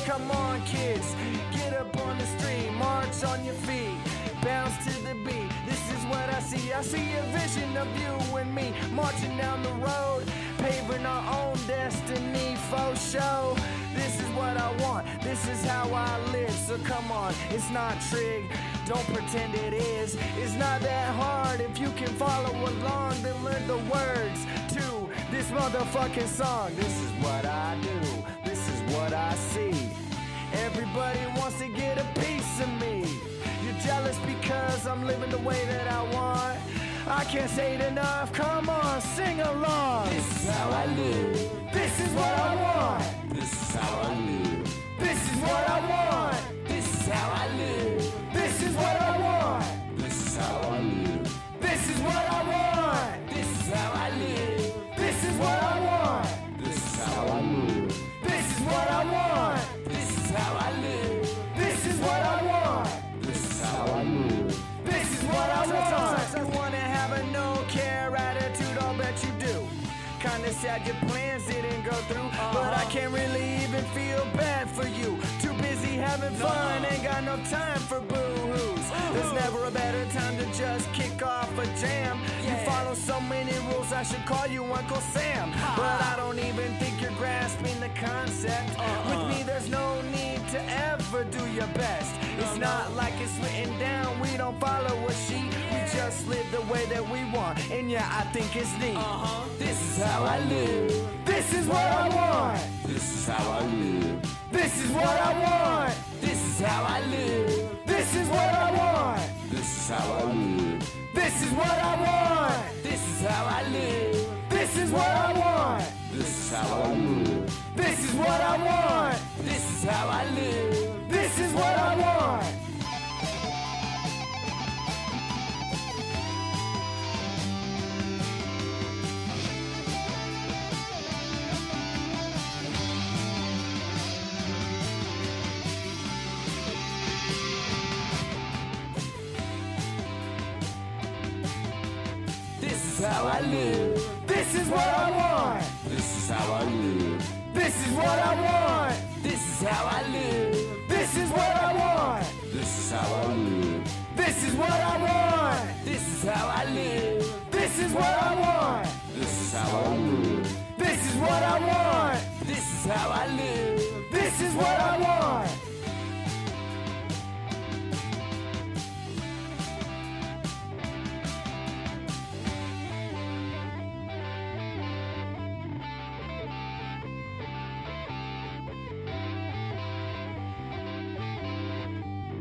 come on kids, get up on the street, march on your feet, bounce to the beat. This is what I see a vision of you and me, marching down the road, paving our own destiny for show. This is what I want, this is how I live, so come on, it's not trig, don't pretend it is. It's not that hard, if you can follow along, then learn the words to this motherfucking song. This is what I do, this is what I see. Everybody wants to get a piece of me. You're jealous because I'm living the way that I want. I can't say it enough, come on, sing along. This is how I live. This is what I want. This is how I live. This is what I want. This is how I live. This is what I want. This is how I live. This is what I want. This is how I live. This is what I want. This is how I live. This is what I want. This is how I live. This is what I want. This is how I live. This is what I want. You wanna have a no care attitude, I'll bet you do. Kinda sad your plans didn't go through, but I can't really even feel bad for you. Too busy having fun, ain't got no time for boo-hoos. There's never a better time to just kick off a jam. You follow so many rules, I should call you Uncle Sam. But I don't even think you're grasping the concept. With me there's no need to ever do your best. It's not like it's written down, we don't follow a sheet. We just live the way that we want, and yeah, I think it's neat. This is how I live. This is what I want. This is how I live. This is what I want. This is how I live. This is what I want. This is how I live. This is what I want. This is how I live. This is what I want. This is how I live. This is what I want. This is how I live. This is what I want. This is how I live. This is what I want. This is how I live. This is what I want. This is how I live. This is what I want. This is how I live. This is what I want. This is how I live. This is what I want. This is how I live. This is what I want. This is how I live. This is what I want.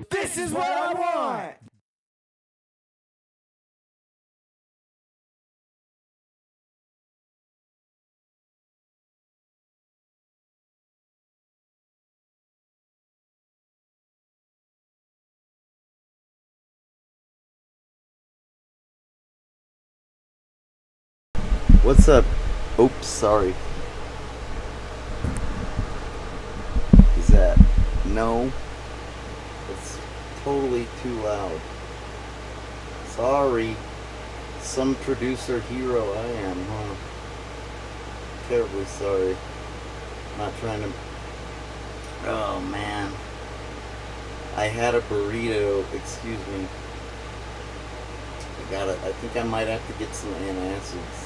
This is what I want. What's up? Oops, sorry. Is that no? It's totally too loud. Sorry. Some producer hero I am, huh? Terribly sorry. Not trying to. Oh man. I had a burrito, excuse me. I think I might have to get some antacids.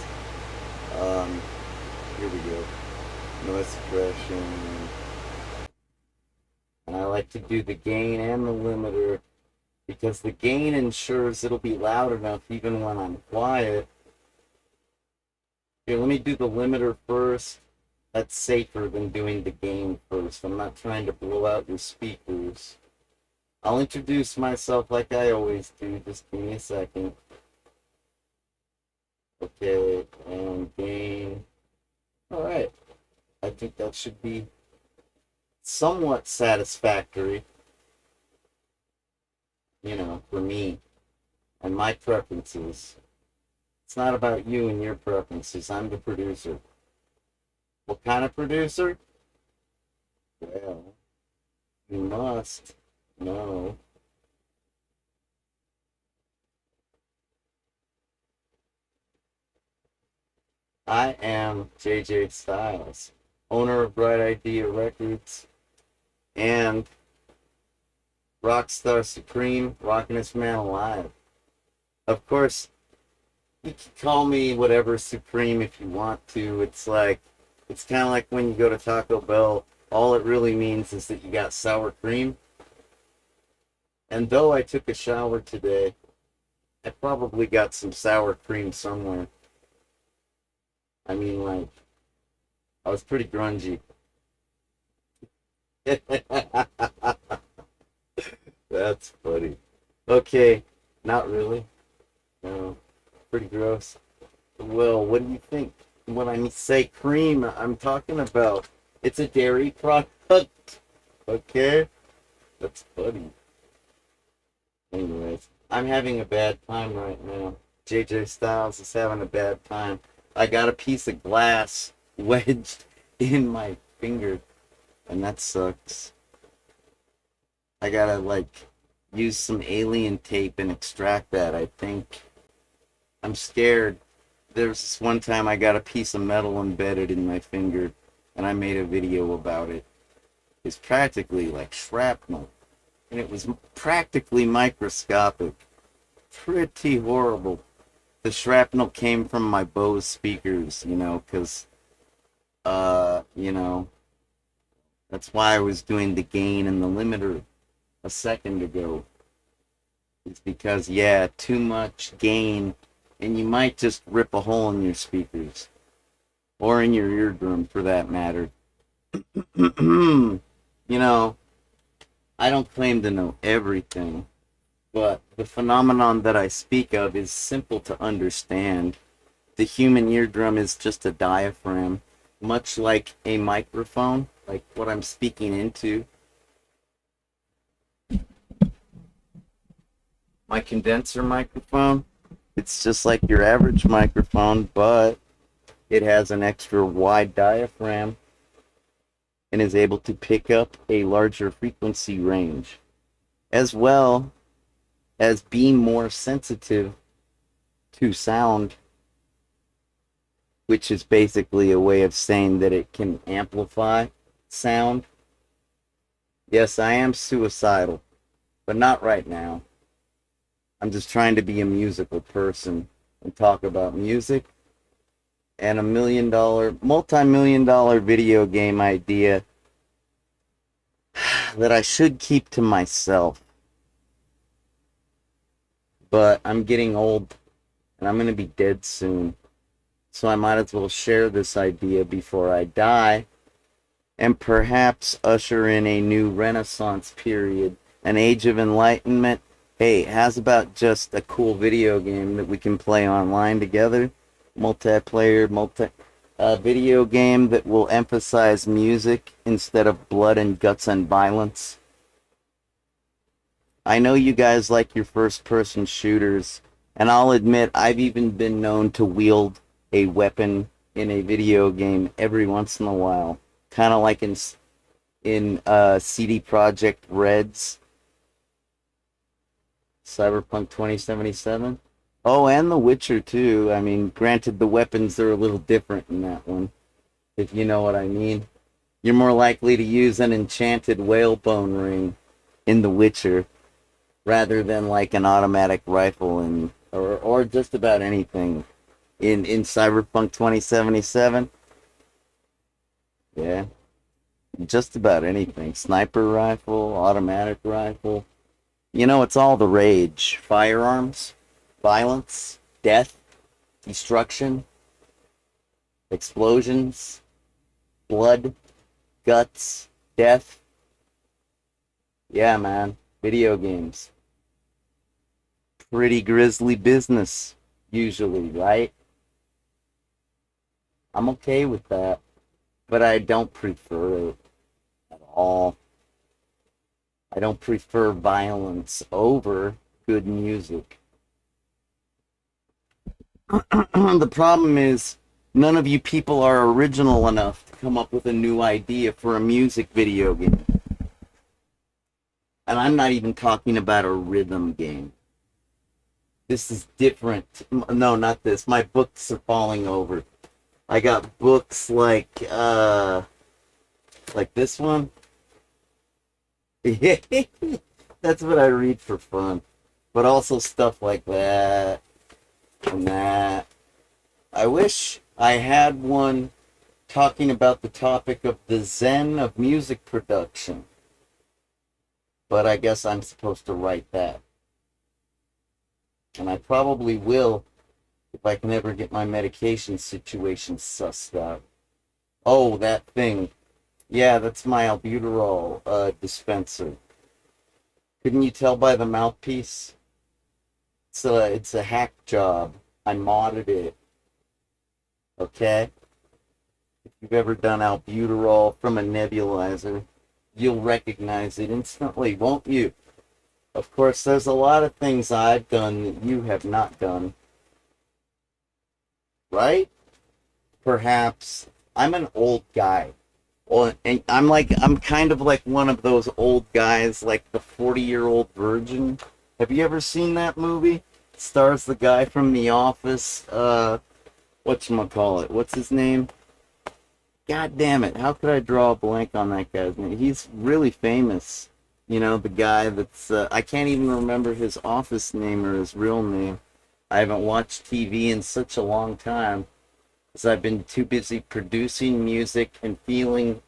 Here we go. Noise suppression. And I like to do the gain and the limiter because the gain ensures it'll be loud enough even when I'm quiet. Okay, let me do the limiter first. That's safer than doing the gain first. I'm not trying to blow out your speakers. I'll introduce myself like I always do. Just give me a second. Okay, and gain. Alright. I think that should be somewhat satisfactory. You know, for me and my preferences. It's not about you and your preferences. I'm the producer. What kind of producer? Well, you must know. I am JJ Styles, owner of Bright Idea Records, and Rockstar Supreme, Rockinest Man Alive. Of course, you can call me whatever Supreme if you want to. It's kind of like when you go to Taco Bell, all it really means is that you got sour cream. And though I took a shower today, I probably got some sour cream somewhere. I mean, like, I was pretty grungy. That's funny. Okay, not really. No, pretty gross. Well, what do you think? When I say cream, I'm talking about it's a dairy product. Okay? That's funny. Anyways, I'm having a bad time right now. JJ Styles is having a bad time. I got a piece of glass wedged in my finger, and that sucks. I gotta, like, use some alien tape and extract that, I think. I'm scared. There's this one time I got a piece of metal embedded in my finger, and I made a video about it. It's practically like shrapnel, and it was practically microscopic. Pretty horrible. The shrapnel came from my Bose speakers, because, that's why I was doing the gain and the limiter a second ago. It's because, too much gain, and you might just rip a hole in your speakers. Or in your eardrum, for that matter. I don't claim to know everything, but the phenomenon that I speak of is simple to understand. The human eardrum is just a diaphragm, much like a microphone, like what I'm speaking into. My condenser microphone, it's just like your average microphone, but it has an extra wide diaphragm and is able to pick up a larger frequency range, as well as being more sensitive to sound, which is basically a way of saying that it can amplify sound. Yes, I am suicidal, but not right now. I'm just trying to be a musical person and talk about music and a multi-million-dollar video game idea that I should keep to myself. But I'm getting old, and I'm going to be dead soon. So I might as well share this idea before I die, and perhaps usher in a new Renaissance period, an age of enlightenment. Hey, how's about just a cool video game that we can play online together? Multiplayer, video game that will emphasize music instead of blood and guts and violence. I know you guys like your first-person shooters, and I'll admit I've even been known to wield a weapon in a video game every once in a while, kind of like in CD Projekt Red's Cyberpunk 2077. Oh, and The Witcher too. I mean, granted, the weapons are a little different in that one, if you know what I mean. You're more likely to use an enchanted whalebone ring in The Witcher rather than like an automatic rifle or just about anything in Cyberpunk 2077. Yeah, just about anything. Sniper rifle, automatic rifle. It's all the rage. Firearms, violence, death, destruction, explosions, blood, guts, death. Yeah, man. Video games. Pretty grisly business, usually, right? I'm okay with that, but I don't prefer it at all. I don't prefer violence over good music. The problem is, none of you people are original enough to come up with a new idea for a music video game. And I'm not even talking about a rhythm game. This is different. No, not this. My books are falling over. I got books like this one. That's what I read for fun. But also stuff like that and that. I wish I had one talking about the topic of the Zen of music production. But I guess I'm supposed to write that. And I probably will if I can ever get my medication situation sussed out. Oh, that thing. Yeah, that's my albuterol dispenser. Couldn't you tell by the mouthpiece? It's a hack job. I modded it. Okay? If you've ever done albuterol from a nebulizer, you'll recognize it instantly, won't you? Of course, there's a lot of things I've done that you have not done. Right? Perhaps I'm an old guy. Well, and I'm kind of like one of those old guys, like the 40-year-old virgin. Have you ever seen that movie? It stars the guy from The Office, whatchamacallit, what's his name? God damn it, how could I draw a blank on that guy's name? He's really famous. You know, the guy that's, I can't even remember his office name or his real name. I haven't watched TV in such a long time, because I've been too busy producing music and feeling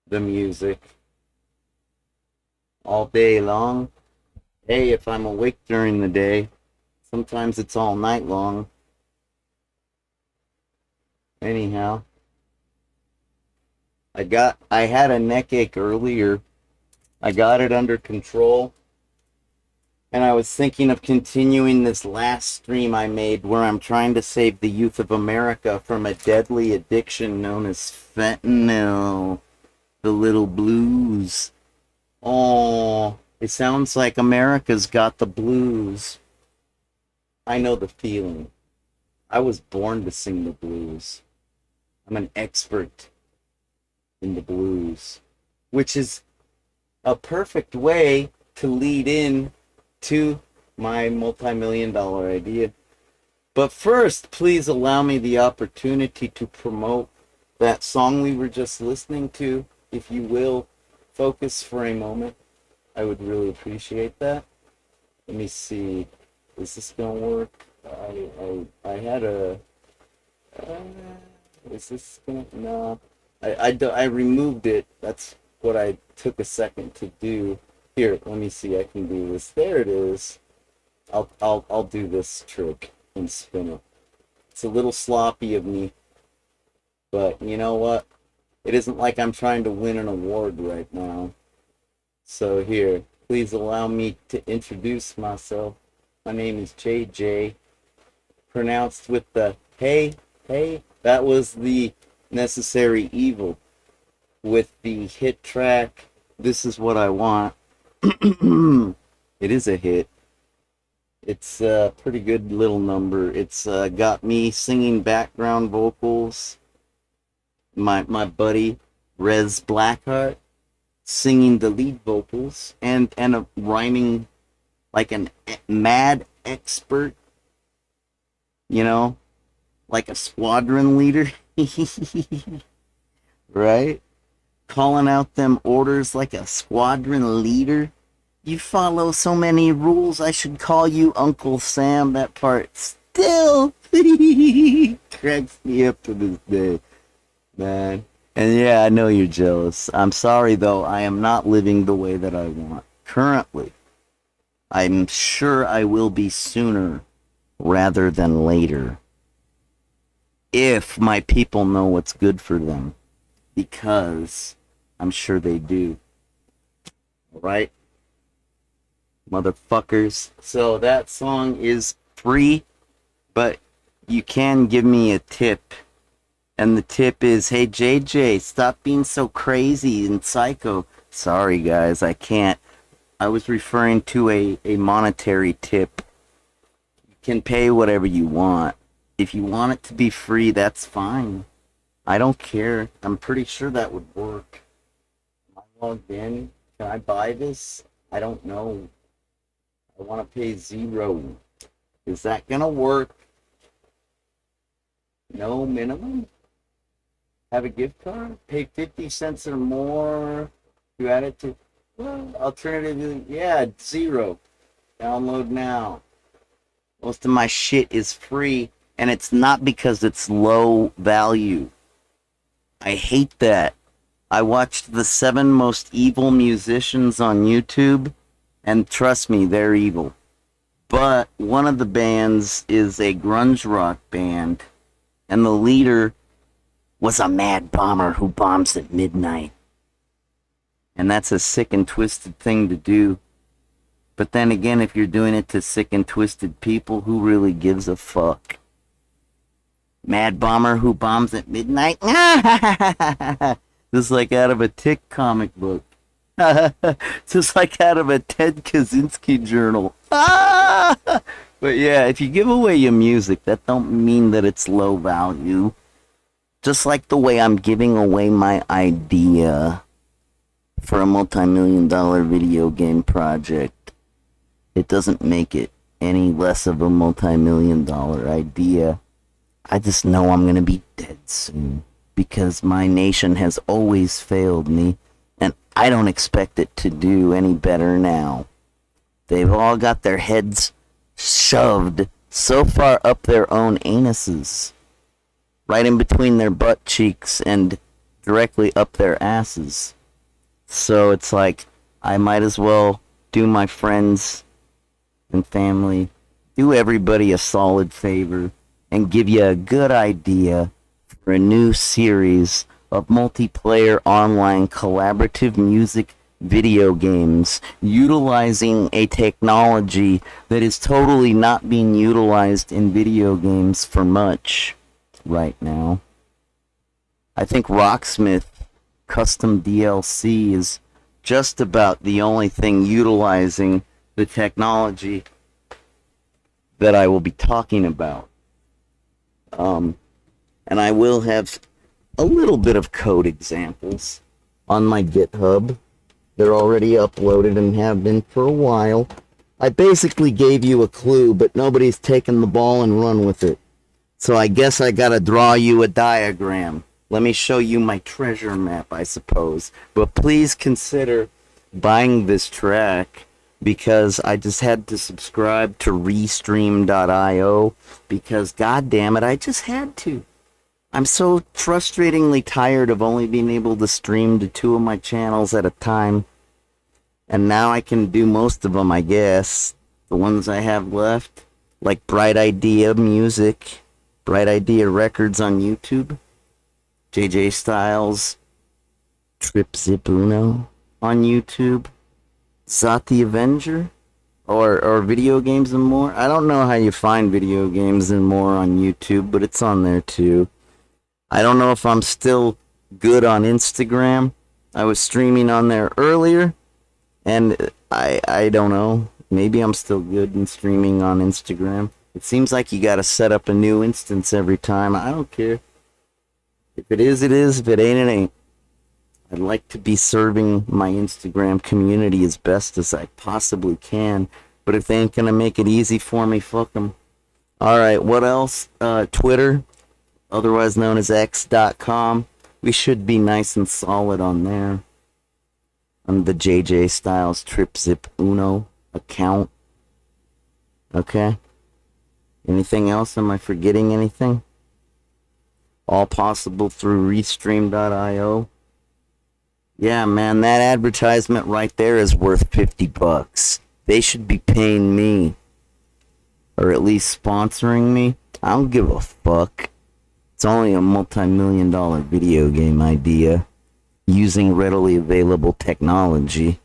the music all day long. Hey, if I'm awake during the day, sometimes it's all night long. Anyhow, I had a neck ache earlier. I got it under control. And I was thinking of continuing this last stream I made where I'm trying to save the youth of America from a deadly addiction known as fentanyl. The little blues. Oh, it sounds like America's got the blues. I know the feeling. I was born to sing the blues. I'm an expert in the blues, which is a perfect way to lead in to my multi-million-dollar idea. But first, please allow me the opportunity to promote that song we were just listening to. If you will, focus for a moment. I would really appreciate that. Let me see. Is this gonna work? I had a. Is this gonna? No. I removed it. That's what I took a second to do. Here, let me see. I can do this. There it is. I'll do this trick and spin it. It's a little sloppy of me, but you know what? It isn't like I'm trying to win an award right now. So here, please allow me to introduce myself. My name is JJ, pronounced with the hey. That was the Necessary Evil with the hit track, This Is What I Want. It is a hit. It's a pretty good little number. It's got me singing background vocals. My buddy Rez Blackheart singing the lead vocals and a rhyming like a mad expert, you know, like a squadron leader, right? Calling out them orders like a squadron leader. You follow so many rules, I should call you Uncle Sam. That part still cracks me up to this day, man. And yeah, I know you're jealous. I'm sorry, though. I am not living the way that I want currently. I'm sure I will be sooner rather than later. If my people know what's good for them. Because I'm sure they do. Right? Motherfuckers. So that song is free, but you can give me a tip. And the tip is, hey JJ, stop being so crazy and psycho. Sorry guys, I can't. I was referring to a monetary tip. You can pay whatever you want. If you want it to be free, that's fine. I don't care. I'm pretty sure that would work. Am I logged in? Can I buy this? I don't know. I want to pay $0. Is that gonna work? No minimum? Have a gift card? Pay 50 cents or more to add it to... Alternative, yeah, zero. Download now. Most of my shit is free, and it's not because it's low value. I hate that. I watched the 7 most evil musicians on YouTube, and trust me, they're evil. But one of the bands is a grunge rock band, and the leader was a mad bomber who bombs at midnight. And that's a sick and twisted thing to do. But then again, if you're doing it to sick and twisted people, who really gives a fuck? Mad bomber who bombs at midnight? Just like out of a Tick comic book. Just like out of a Ted Kaczynski journal. But yeah, if you give away your music, that don't mean that it's low value. Just like the way I'm giving away my idea for a multi-million-dollar video game project. It doesn't make it any less of a multi-million-dollar idea. I just know I'm gonna be dead soon. Because my nation has always failed me. And I don't expect it to do any better now. They've all got their heads shoved so far up their own anuses. Right in between their butt cheeks and directly up their asses. So it's like, I might as well do my friends and family, do everybody a solid favor, and give you a good idea for a new series of multiplayer online collaborative music video games utilizing a technology that is totally not being utilized in video games for much right now. I think Rocksmith custom DLC is just about the only thing utilizing the technology that I will be talking about. And I will have a little bit of code examples on my GitHub. They're already uploaded and have been for a while. I basically gave you a clue, but nobody's taken the ball and run with it. So I guess I gotta draw you a diagram. Let me show you my treasure map, I suppose. But please consider buying this track, because I just had to subscribe to Restream.io, because goddamn it, I just had to. I'm so frustratingly tired of only being able to stream to 2 of my channels at a time. And now I can do most of them, I guess. The ones I have left, like Bright Idea Music, Bright Idea Records on YouTube, JJ Styles, Trip Zip Uno on YouTube, Zot the Avenger, or Video Games and More. I don't know how you find Video Games and More on YouTube, but it's on there too. I don't know if I'm still good on Instagram. I was streaming on there earlier, and I don't know. Maybe I'm still good in streaming on Instagram. It seems like you gotta set up a new instance every time. I don't care. If it is, it is. If it ain't, it ain't. I'd like to be serving my Instagram community as best as I possibly can. But if they ain't gonna make it easy for me, fuck them. Alright, what else? Twitter, otherwise known as X.com. We should be nice and solid on there. On the JJ Styles Trip Zip Uno account. Okay? Anything else? Am I forgetting anything? All possible through Restream.io. Yeah, man, that advertisement right there is worth $50. They should be paying me. Or at least sponsoring me. I don't give a fuck. It's only a multi-million-dollar video game idea. Using readily available technology.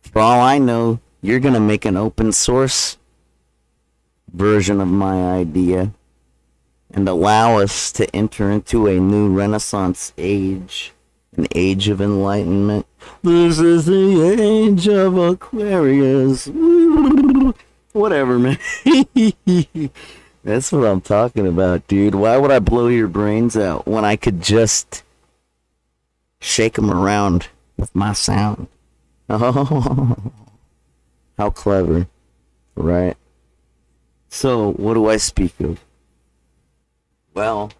For all I know, you're gonna make an open source version of my idea. And allow us to enter into a new Renaissance age. An age of enlightenment. This is the age of Aquarius. Whatever, man. That's what I'm talking about, dude. Why would I blow your brains out when I could just shake them around with my sound? Oh, how clever, right? So, what do I speak of? Well,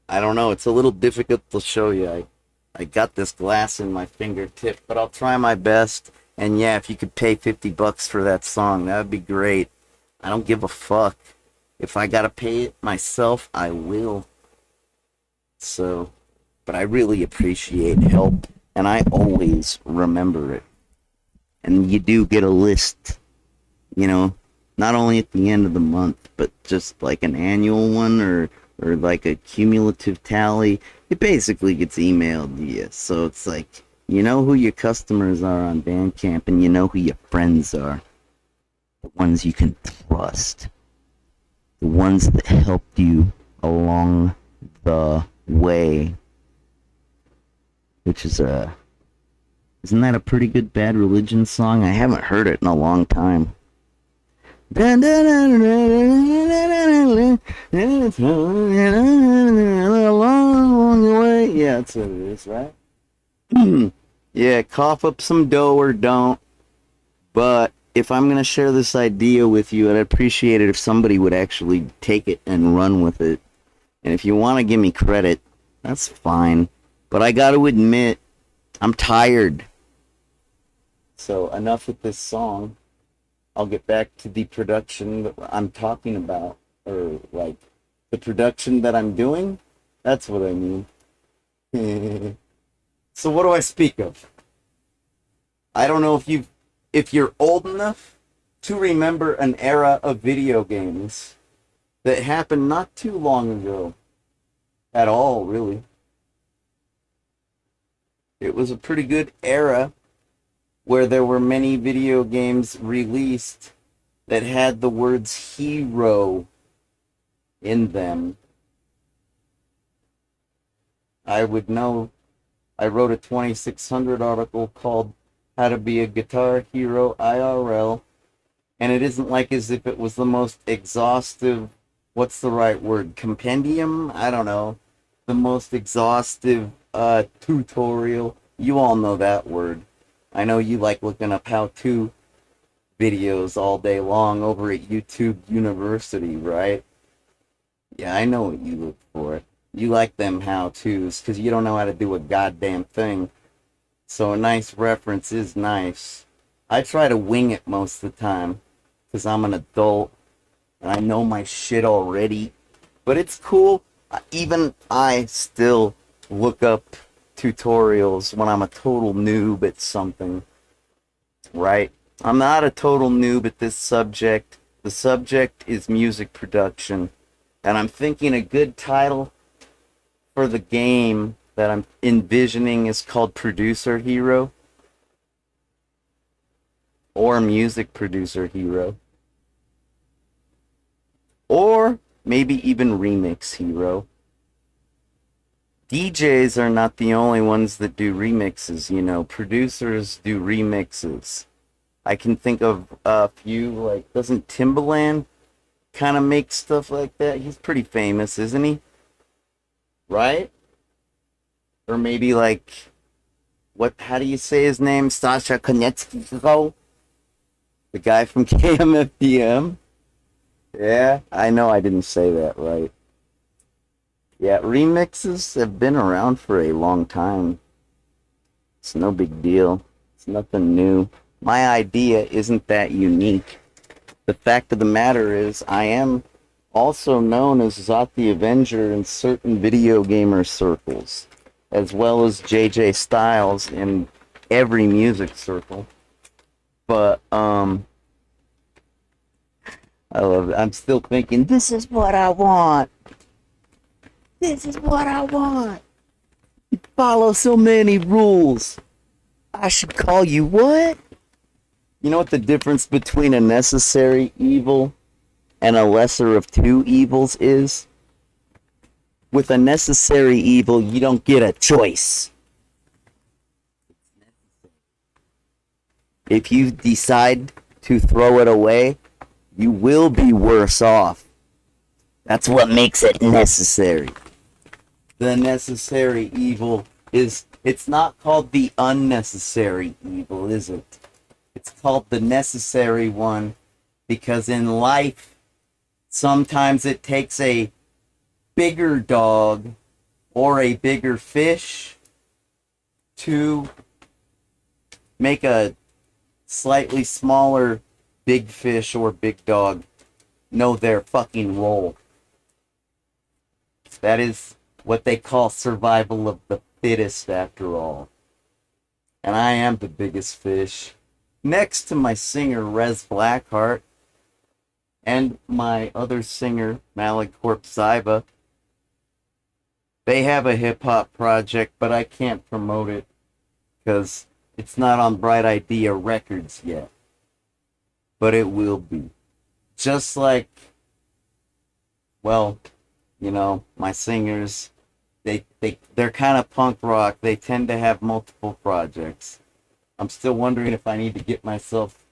I don't know. It's a little difficult to show you. I got this glass in my fingertip, but I'll try my best. And yeah, if you could pay $50 for that song, that would be great. I don't give a fuck. If I gotta pay it myself, I will. So, but I really appreciate help, and I always remember it. And you do get a list, you know, not only at the end of the month, but just like an annual one or like a cumulative tally. It basically gets emailed to you. So it's like, you know who your customers are on Bandcamp, and you know who your friends are. The ones you can trust. The ones that helped you along the way. Which is isn't that a pretty good Bad Religion song? I haven't heard it in a long time. A long way. Yeah, that's what it is, right? Yeah, cough up some dough or don't. But if I'm going to share this idea with you, I'd appreciate it if somebody would actually take it and run with it. And if you want to give me credit, that's fine. But I got to admit, I'm tired. So enough with this song. I'll get back to the production that I'm talking about. Or, like, the production that I'm doing. That's what I mean. So what do I speak of? I don't know if you're old enough to remember an era of video games that happened not too long ago. At all, really. It was a pretty good era where there were many video games released that had the words hero in them. I would know. I wrote a 2600 article called How to Be a Guitar Hero IRL, and it isn't like as if it was the most exhaustive, what's the right word, compendium? I don't know. The most exhaustive tutorial. You all know that word. I know you like looking up how-to videos all day long over at YouTube University, right? Yeah, I know what you look for. You like them how-tos because you don't know how to do a goddamn thing. So a nice reference is nice. I try to wing it most of the time because I'm an adult and I know my shit already. But it's cool. Even I still look up tutorials when I'm a total noob at something. Right? I'm not a total noob at this subject. The subject is music production. And I'm thinking a good title for the game that I'm envisioning is called Producer Hero. Or Music Producer Hero. Or maybe even Remix Hero. DJs are not the only ones that do remixes, you know. Producers do remixes. I can think of a few, like, doesn't Timbaland kind of make stuff like that? He's pretty famous, isn't he? Right? Or maybe like, how do you say his name? Sasha Konechko? The guy from KMFDM? Yeah, I know I didn't say that right. Yeah, remixes have been around for a long time. It's no big deal. It's nothing new. My idea isn't that unique. The fact of the matter is, I am also known as Zot the Avenger in certain video gamer circles, as well as JJ Styles in every music circle. But, I love it. I'm still thinking, this is what I want. This is what I want. You follow so many rules. I should call you what? You know what the difference between a necessary evil and a lesser of two evils is? With a necessary evil, you don't get a choice. If you decide to throw it away, you will be worse off. That's what makes it necessary. The necessary evil is, it's not called the unnecessary evil, is it? It's called the necessary one because in life, sometimes it takes a bigger dog or a bigger fish to make a slightly smaller big fish or big dog know their fucking role. That is what they call survival of the fittest, after all. And I am the biggest fish. Next to my singer, Rez Blackheart, and my other singer, Malacorp Zyba. They have a hip-hop project, but I can't promote it because it's not on Bright Idea Records yet. But it will be. Just like, well, you know, my singers, they're kind of punk rock. They tend to have multiple projects. I'm still wondering if I need to get myself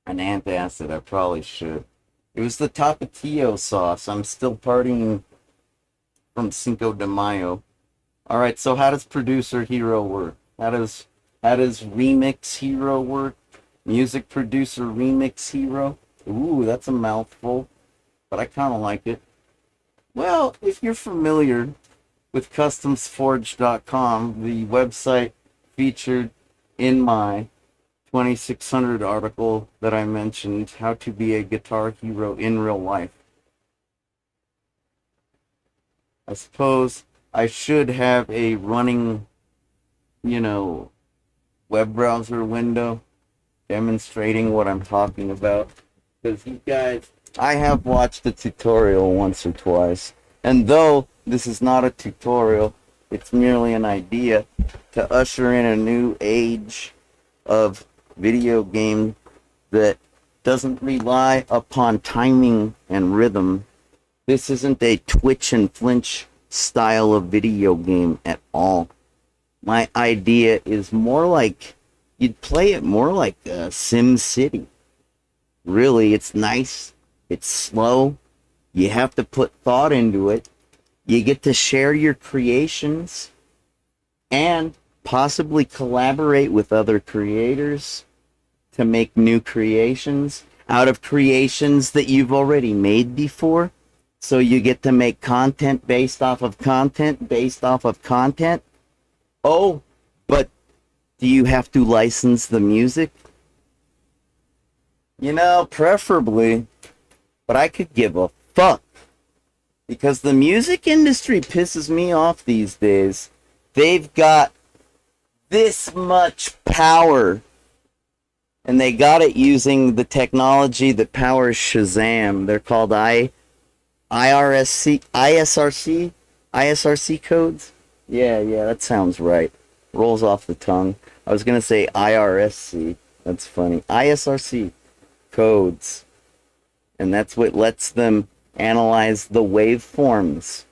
an antacid. I probably should. It was the Tapatio sauce. I'm still partying from Cinco de Mayo. Alright, so how does producer hero work? How does remix hero work? Music producer remix hero? Ooh, that's a mouthful, but I kind of like it. Well, if you're familiar with customsforge.com, the website featured in my 2600 article that I mentioned, how to be a guitar hero in real life. I suppose I should have a running, web browser window demonstrating what I'm talking about. Because you guys, I have watched the tutorial once or twice. And though this is not a tutorial, it's merely an idea to usher in a new age of video game that doesn't rely upon timing and rhythm. This isn't a twitch and flinch style of video game at all. My idea is more like, you'd play it more like Sim City. Really, it's nice, it's slow, you have to put thought into it, you get to share your creations, and possibly collaborate with other creators to make new creations out of creations that you've already made before. So you get to make content based off of content based off of content. Oh, but do you have to license the music? Preferably, but I could give a fuck. Because the music industry pisses me off these days. They've got this much power, and they got it using the technology that powers Shazam. They're called ISRC codes. Yeah, that sounds right. Rolls off the tongue. I was gonna say IRSC. That's funny. ISRC codes, and that's what lets them analyze the waveforms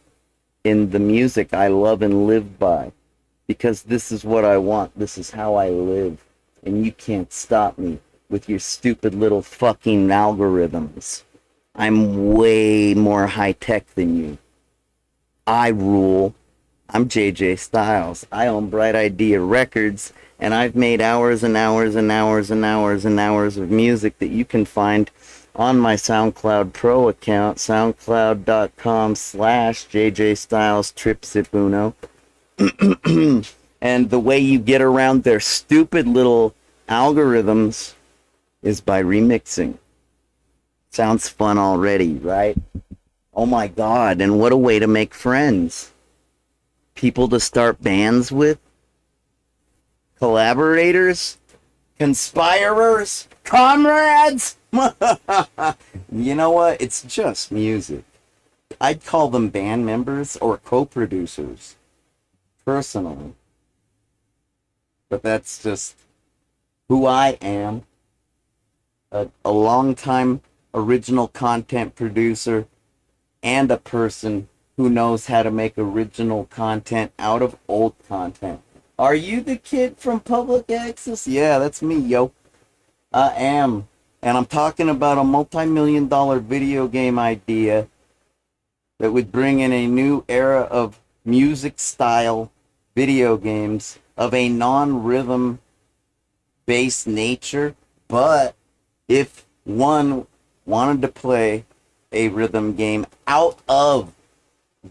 in the music I love and live by. Because this is what I want. This is how I live. And you can't stop me with your stupid little fucking algorithms. I'm way more high-tech than you. I rule. I'm JJ Styles. I own Bright Idea Records, and I've made hours and hours and hours and hours and hours of music that you can find on my SoundCloud Pro account, soundcloud.com/JJ Styles And the way you get around their stupid little algorithms is by remixing. Sounds fun already, right? Oh my god, and what a way to make friends. People to start bands with. Collaborators. Conspirers. Comrades. You know what? It's just music. I'd call them band members or co-producers. Personally. But that's just who I am. A long-time original content producer and a person who knows how to make original content out of old content. Are you the kid from Public Access? Yeah, that's me, yo. I am. And I'm talking about a multi-million-dollar video game idea that would bring in a new era of music-style video games of a non-rhythm based nature, but if one wanted to play a rhythm game out of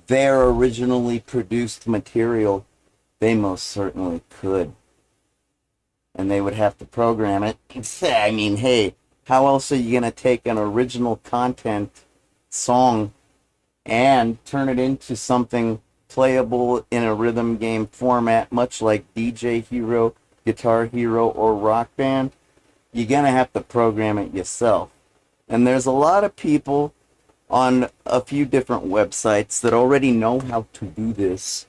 their originally produced material, They most certainly could. And they would have to program it. I mean, hey, how else are you going to take an original content song and turn it into something playable in a rhythm game format, much like DJ Hero, Guitar Hero, or Rock Band? You're going to have to program it yourself. And there's a lot of people on a few different websites that already know how to do this.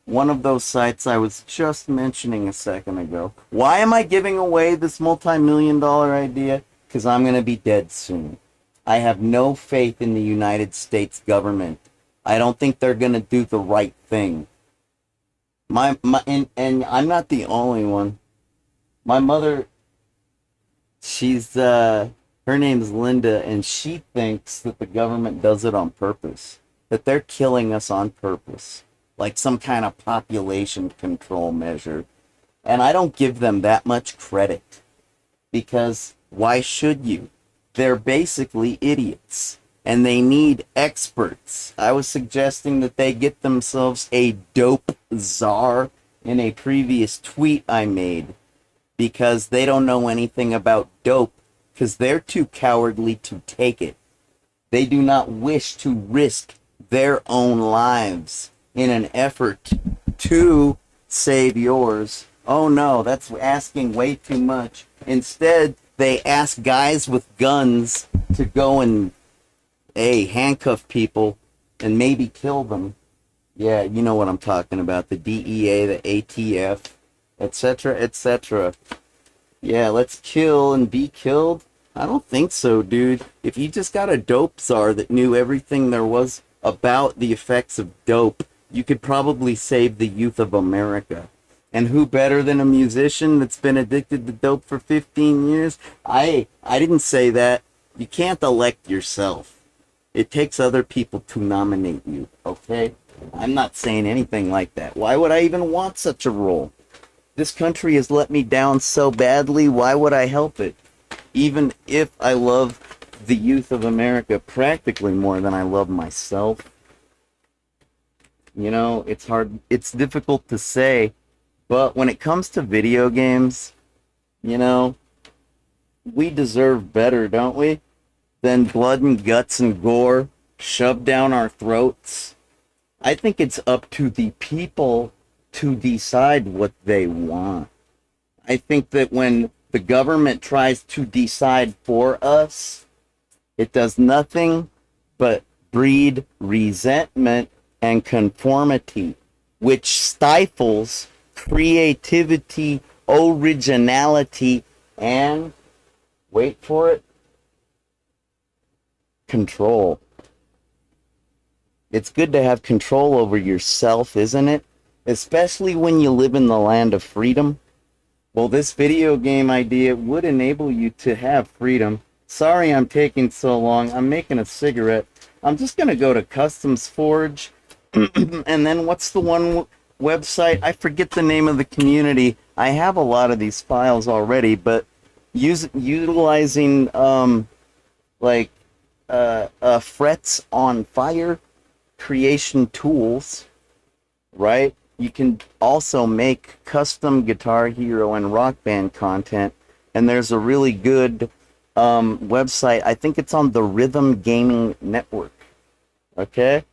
One of those sites I was just mentioning a second ago. Why am I giving away this multi-million-dollar idea? Because I'm going to be dead soon. I have no faith in the United States government. I don't think they're going to do the right thing. And I'm not the only one. My mother, her name's Linda, and she thinks that the government does it on purpose. That they're killing us on purpose. Like some kind of population control measure. And I don't give them that much credit. Because why should you? They're basically idiots. And they need experts. I was suggesting that they get themselves a dope czar in a previous tweet I made. Because they don't know anything about dope. Because they're too cowardly to take it. They do not wish to risk their own lives in an effort to save yours. Oh no, that's asking way too much. Instead, they ask guys with guns to go and, handcuff people and maybe kill them. Yeah, you know what I'm talking about. The DEA, the ATF, etc., etc. Yeah, let's kill and be killed? I don't think so, dude. If you just got a dope czar that knew everything there was about the effects of dope, you could probably save the youth of America. And who better than a musician that's been addicted to dope for 15 years? I didn't say that. You can't elect yourself. It takes other people to nominate you, okay? I'm not saying anything like that. Why would I even want such a role? This country has let me down so badly, why would I help it? Even if I love the youth of America practically more than I love myself. You know, it's difficult to say, but when it comes to video games, you know, we deserve better, don't we? Than blood and guts and gore shoved down our throats. I think it's up to the people to decide what they want. I think that when the government tries to decide for us, it does nothing but breed resentment and conformity, which stifles creativity, originality, and, wait for it, control. It's good to have control over yourself, isn't it? Especially when you live in the land of freedom. Well, this video game idea would enable you to have freedom. Sorry I'm taking so long. I'm making a cigarette. I'm just going to go to Customs Forge. And then what's the one website? I forget the name of the community. I have a lot of these files already, but utilizing Frets on Fire creation tools, right? You can also make custom Guitar Hero and Rock Band content, and there's a really good website. I think it's on the Rhythm Gaming Network. Okay?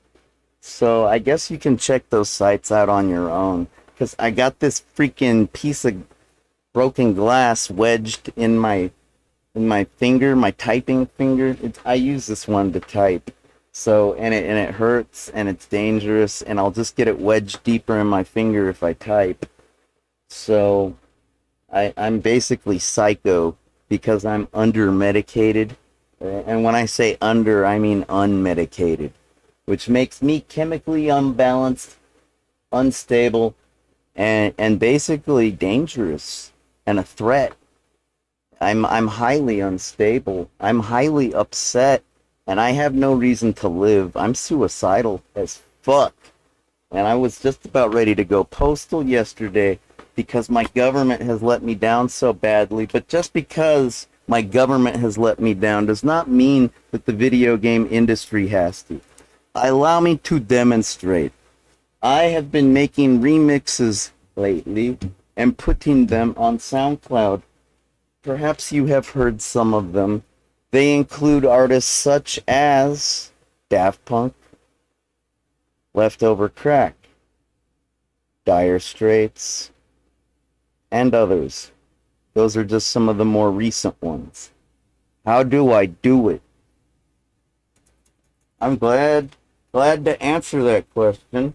So I guess you can check those sites out on your own, because I got this freaking piece of broken glass wedged in my finger, my typing finger. I use this one to type. So, and it hurts, and it's dangerous, and I'll just get it wedged deeper in my finger if I type. So, I'm basically psycho because I'm under-medicated. And when I say under, I mean unmedicated, which makes me chemically unbalanced, unstable, and basically dangerous and a threat. I'm highly unstable. I'm highly upset. And I have no reason to live. I'm suicidal as fuck. And I was just about ready to go postal yesterday because my government has let me down so badly. But just because my government has let me down does not mean that the video game industry has to. Allow me to demonstrate. I have been making remixes lately and putting them on SoundCloud. Perhaps you have heard some of them. They include artists such as Daft Punk, Leftover Crack, Dire Straits, and others. Those are just some of the more recent ones. How do I do it? I'm glad to answer that question.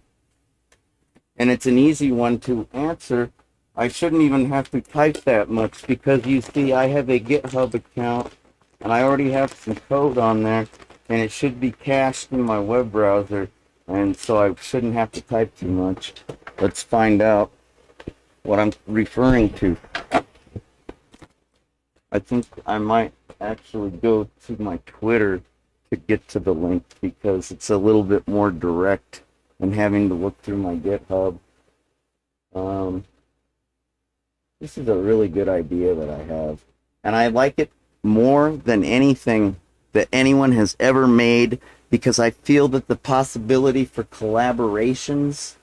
And it's an easy one to answer. I shouldn't even have to type that much because you see I have a GitHub account and I already have some code on there and it should be cached in my web browser, and so I shouldn't have to type too much. Let's find out what I'm referring to. I think I might actually go to my Twitter to get to the link because it's a little bit more direct than having to look through my GitHub. This is a really good idea that I have, and I like it more than anything that anyone has ever made because I feel that the possibility for collaborations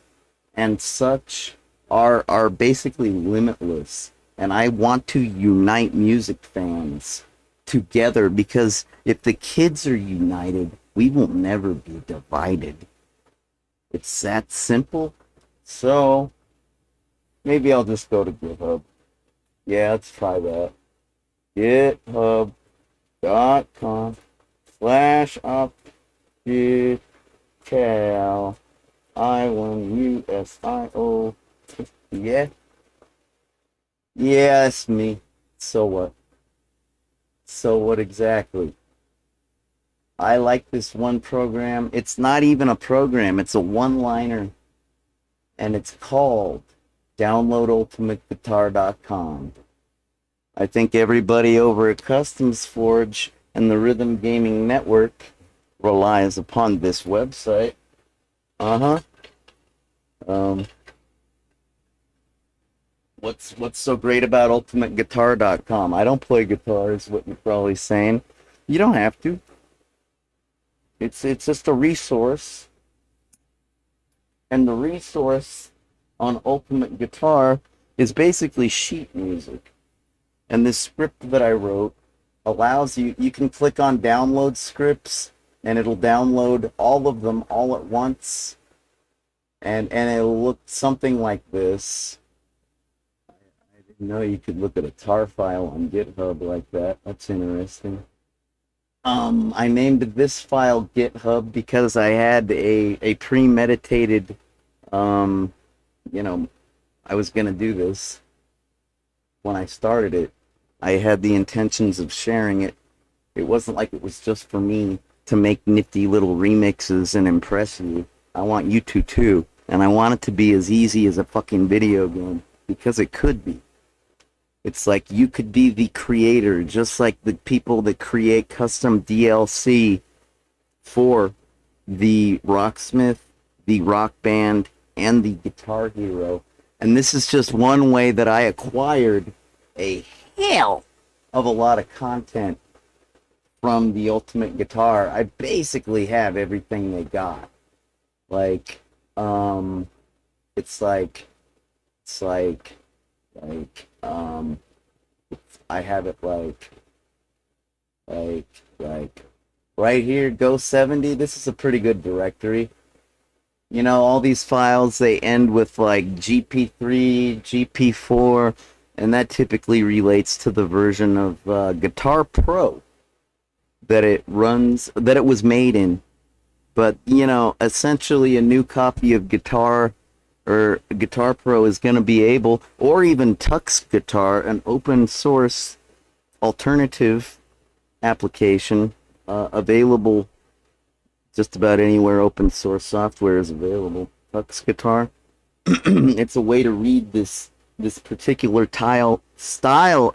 and such are basically limitless. And I want to unite music fans together because if the kids are united, we will never be divided. It's that simple. So maybe I'll just go to GitHub. Yeah, let's try that. GitHub.com/optical I1USIO. Yeah. Yeah, that's me. So what? So what exactly? I like this one program. It's not even a program. It's a one-liner. And it's called DownloadUltimateGuitar.com. I think everybody over at Customs Forge and the Rhythm Gaming Network relies upon this website. What's so great about UltimateGuitar.com? I don't play guitar, is what you're probably saying. You don't have to. It's just a resource. And the resource on Ultimate Guitar is basically sheet music. And this script that I wrote allows you can click on download scripts and it'll download all of them all at once. And it'll look something like this. I didn't know you could look at a tar file on GitHub like that. That's interesting. I named this file GitHub because I had a premeditated, I was going to do this. When I started it, I had the intentions of sharing it. It wasn't like it was just for me to make nifty little remixes and impress you. I want you to too. And I want it to be as easy as a fucking video game. Because it could be. It's like you could be the creator, just like the people that create custom DLC for the Rocksmith, the Rock Band, and the Guitar Hero. And this is just one way that I acquired a hell of a lot of content from the Ultimate Guitar. I basically have everything they got. Like, I have it like right here, Go 70. This is a pretty good directory. You know, all these files, they end with like GP3, GP4, and that typically relates to the version of Guitar Pro that it was made in. But, essentially a new copy of Guitar Pro is going to be able, or even Tux Guitar, an open source alternative application available just about anywhere open source software is available. Tux Guitar. It's a way to read this particular style,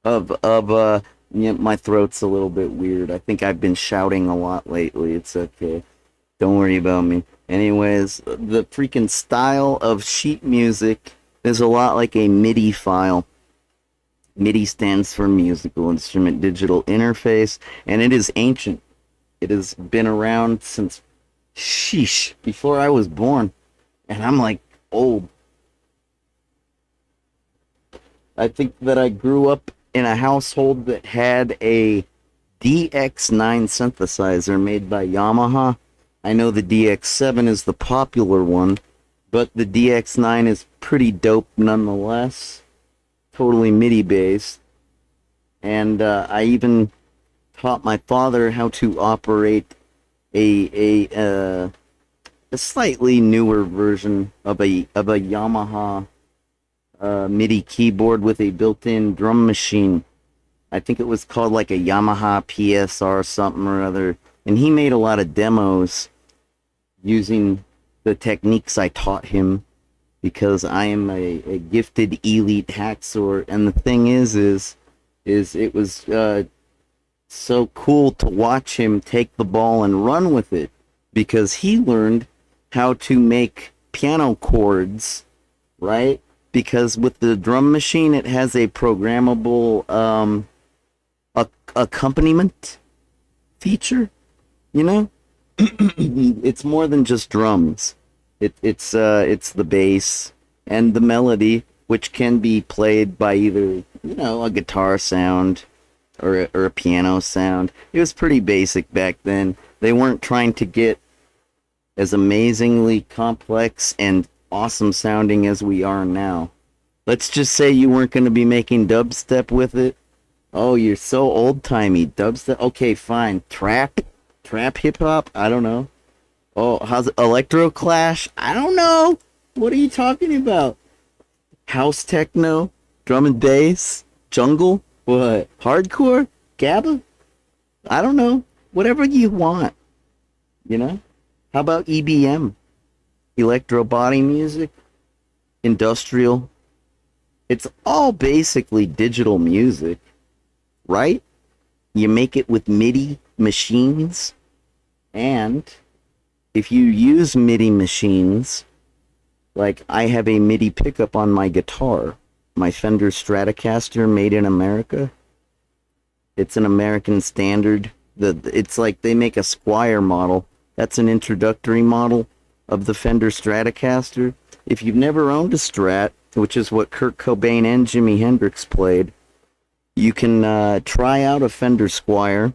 of my throat's a little bit weird. I think I've been shouting a lot lately. It's okay. Don't worry about me. Anyways, the freaking style of sheet music is a lot like a MIDI file. MIDI stands for Musical Instrument Digital Interface, and it is ancient. It has been around since, before I was born. And I'm like old. I think that I grew up in a household that had a DX9 synthesizer made by Yamaha. I know the DX7 is the popular one, but the DX9 is pretty dope nonetheless. Totally MIDI based. And I even taught my father how to operate a slightly newer version of a Yamaha MIDI keyboard with a built-in drum machine. I think it was called like a Yamaha PSR something or other. And he made a lot of demos using the techniques I taught him, because I am a gifted elite hacksaw. And the thing is it was so cool to watch him take the ball and run with it, because he learned how to make piano chords, right? Because with the drum machine, it has a programmable accompaniment feature, you know? It's more than just drums. It's the bass and the melody, which can be played by either, a guitar sound or a piano sound. It was pretty basic back then. They weren't trying to get as amazingly complex and awesome sounding as we are now. Let's just say you weren't going to be making dubstep with it. Oh, you're so old-timey. Dubstep? Okay, fine. Trap hip-hop? I don't know. Oh, how's it? Electro Clash? I don't know. What are you talking about? House techno? Drum and bass? Jungle? What? Hardcore? Gabba? I don't know. Whatever you want. How about EBM? Electro body music? Industrial? It's all basically digital music, right? You make it with MIDI machines, and if you use MIDI machines, like I have a MIDI pickup on my guitar, my Fender Stratocaster made in America. It's an American standard. It's like they make a Squier model. That's an introductory model of the Fender Stratocaster. If you've never owned a Strat, which is what Kurt Cobain and Jimi Hendrix played, you can try out a Fender Squier,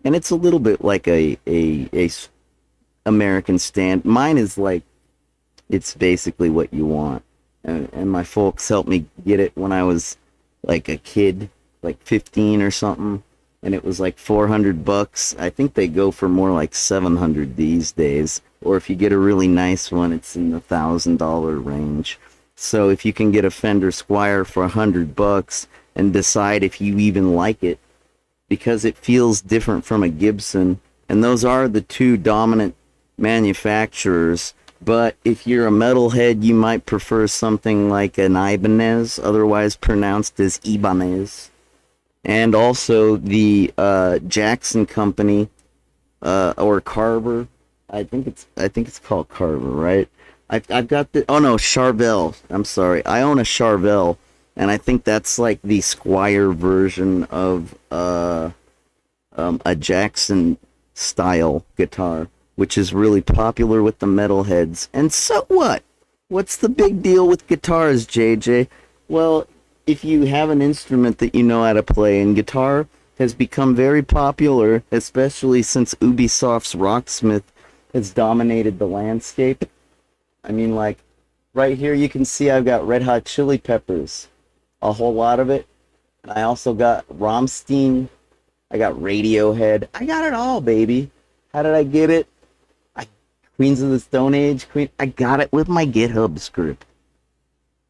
and it's a little bit like a American stand. Mine is like, it's basically what you want. And my folks helped me get it when I was like a kid, like 15 or something, and it was like $400. I think they go for more like $700 these days. Or if you get a really nice one, it's in the $1,000 range. So if you can get a Fender Squier for $100 and decide if you even like it, because it feels different from a Gibson, and those are the two dominant manufacturers. But if you're a metalhead, you might prefer something like an Ibanez, otherwise pronounced as Ibanez. And also the Jackson Company, or Carver. I think it's called Carver, right? I've got the, oh no, Charvel. I'm sorry. I own a Charvel, and I think that's like the Squier version of a Jackson style guitar, which is really popular with the metalheads. And so what? What's the big deal with guitars, JJ? Well, if you have an instrument that you know how to play, and guitar has become very popular, especially since Ubisoft's Rocksmith has dominated the landscape. I mean, like, right here you can see I've got Red Hot Chili Peppers, a whole lot of it. And I also got Rammstein, I got Radiohead, I got it all, baby. How did I get it? Queens of the Stone Age, I got it with my GitHub script.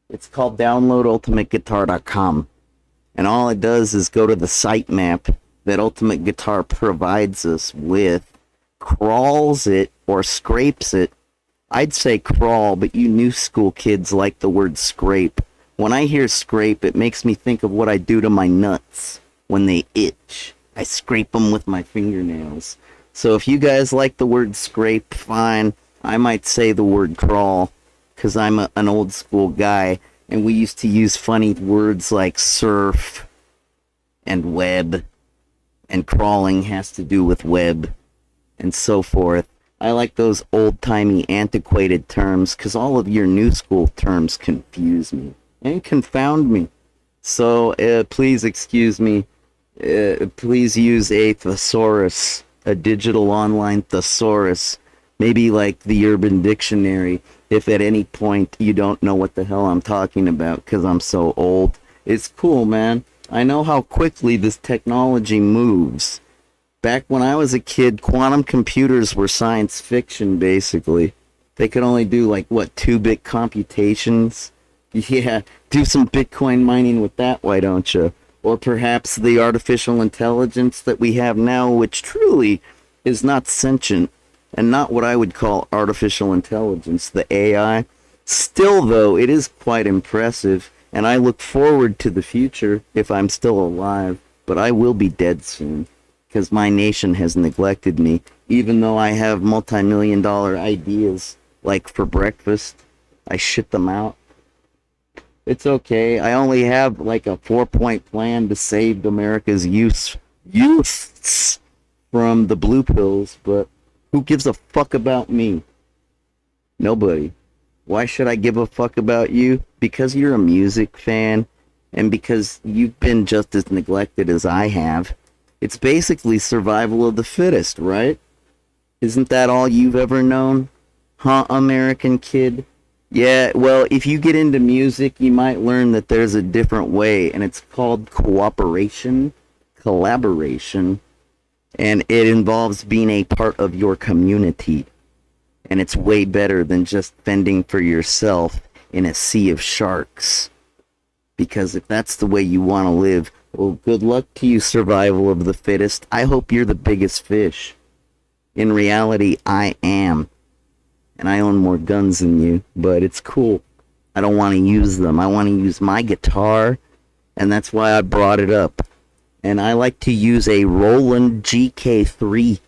It's called downloadultimateguitar.com. And all it does is go to the sitemap that Ultimate Guitar provides us with, crawls it or scrapes it. I'd say crawl, but you new school kids like the word scrape. When I hear scrape, it makes me think of what I do to my nuts when they itch. I scrape them with my fingernails. So if you guys like the word scrape, fine. I might say the word crawl, because I'm an old school guy, and we used to use funny words like surf and web, and crawling has to do with web, and so forth. I like those old-timey, antiquated terms, because all of your new school terms confuse me and confound me. So please excuse me. Please use a thesaurus, a digital online thesaurus, maybe like the Urban Dictionary, if at any point you don't know what the hell I'm talking about because I'm so old. It's cool, man. I know how quickly this technology moves. Back when I was a kid, quantum computers were science fiction, basically. They could only do, like, what, 2-bit computations? Yeah, do some Bitcoin mining with that, why don't you? Or perhaps the artificial intelligence that we have now, which truly is not sentient, and not what I would call artificial intelligence, the AI. Still, though, it is quite impressive, and I look forward to the future if I'm still alive, but I will be dead soon, because my nation has neglected me, even though I have multi-million-dollar ideas, like for breakfast. I shit them out. It's okay. I only have like a 4-point plan to save America's youths from the blue pills, but who gives a fuck about me? Nobody. Why should I give a fuck about you? Because you're a music fan, and because you've been just as neglected as I have. It's basically survival of the fittest, right? Isn't that all you've ever known? Huh, American kid? Yeah, well, if you get into music, you might learn that there's a different way, and it's called cooperation, collaboration, and it involves being a part of your community. And it's way better than just fending for yourself in a sea of sharks. Because if that's the way you want to live, well, good luck to you, survival of the fittest. I hope you're the biggest fish. In reality, I am. And I own more guns than you, but it's cool. I don't want to use them. I want to use my guitar, and that's why I brought it up. And I like to use a Roland GK3,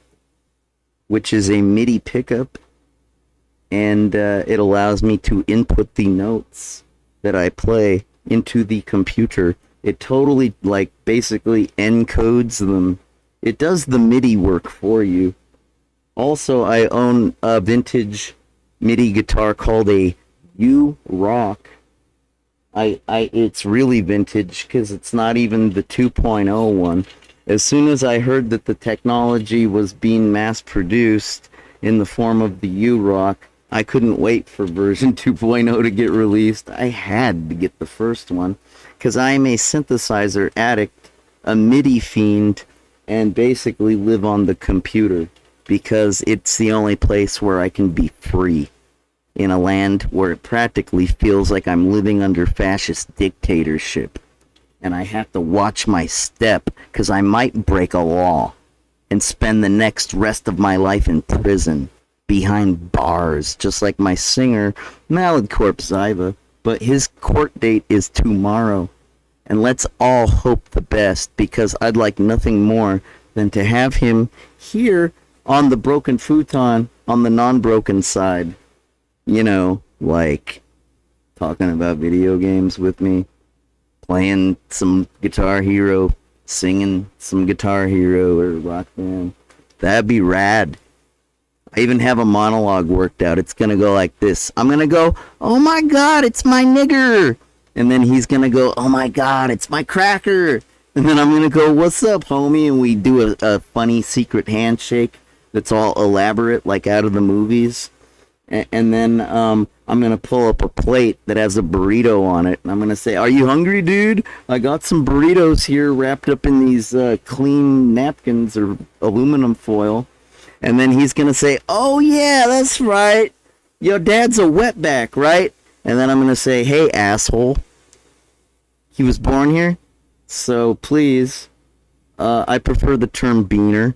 which is a MIDI pickup, and it allows me to input the notes that I play into the computer. It totally, like, basically encodes them. It does the MIDI work for you. Also, I own a vintage MIDI guitar called a U-Rock. It's really vintage because it's not even the 2.0 one. As soon as I heard that the technology was being mass-produced in the form of the U-Rock, I couldn't wait for version 2.0 to get released. I had to get the first one because I am a synthesizer addict, a MIDI fiend, and basically live on the computer. Because it's the only place where I can be free in a land where it practically feels like I'm living under fascist dictatorship. And I have to watch my step because I might break a law and spend the next rest of my life in prison behind bars, just like my singer, Malad Ziva. But his court date is tomorrow. And let's all hope the best, because I'd like nothing more than to have him here on the broken futon, on the non-broken side. You know, like talking about video games with me, playing some Guitar Hero, singing some Guitar Hero or Rock Band. That'd be rad. I even have a monologue worked out. It's gonna go like this. I'm gonna go, "Oh my God, it's my nigger." And then he's gonna go, "Oh my God, it's my cracker." And then I'm gonna go, "What's up, homie?" And we do a funny secret handshake that's all elaborate, like out of the movies. And then I'm going to pull up a plate that has a burrito on it. And I'm going to say, "Are you hungry, dude? I got some burritos here wrapped up in these clean napkins or aluminum foil." And then he's going to say, "Oh, yeah, that's right. Your dad's a wetback, right?" And then I'm going to say, "Hey, asshole. He was born here? So please, I prefer the term beaner.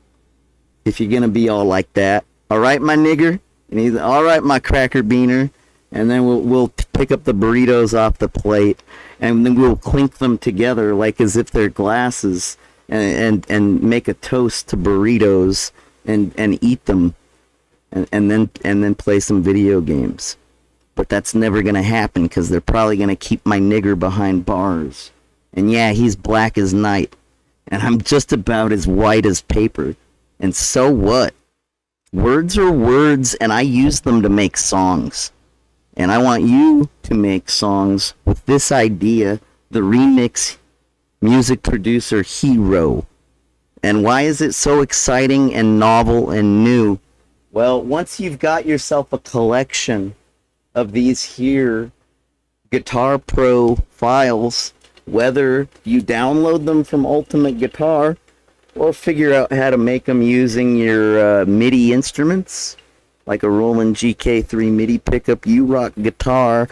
If you're gonna be all like that, all right, my nigger, and he's all right, my cracker beaner." And then we'll pick up the burritos off the plate, and then we'll clink them together like as if they're glasses, and make a toast to burritos, and eat them, and then play some video games. But that's never gonna happen because they're probably gonna keep my nigger behind bars. And yeah, he's black as night, and I'm just about as white as paper. And so what? Words are words, and I use them to make songs. And I want you to make songs with this idea the Remix Music Producer Hero. And why is it so exciting and novel and new? Well, once you've got yourself a collection of these here Guitar Pro files, whether you download them from Ultimate Guitar or figure out how to make them using your MIDI instruments, like a Roland GK3 MIDI pickup, U-Rock guitar,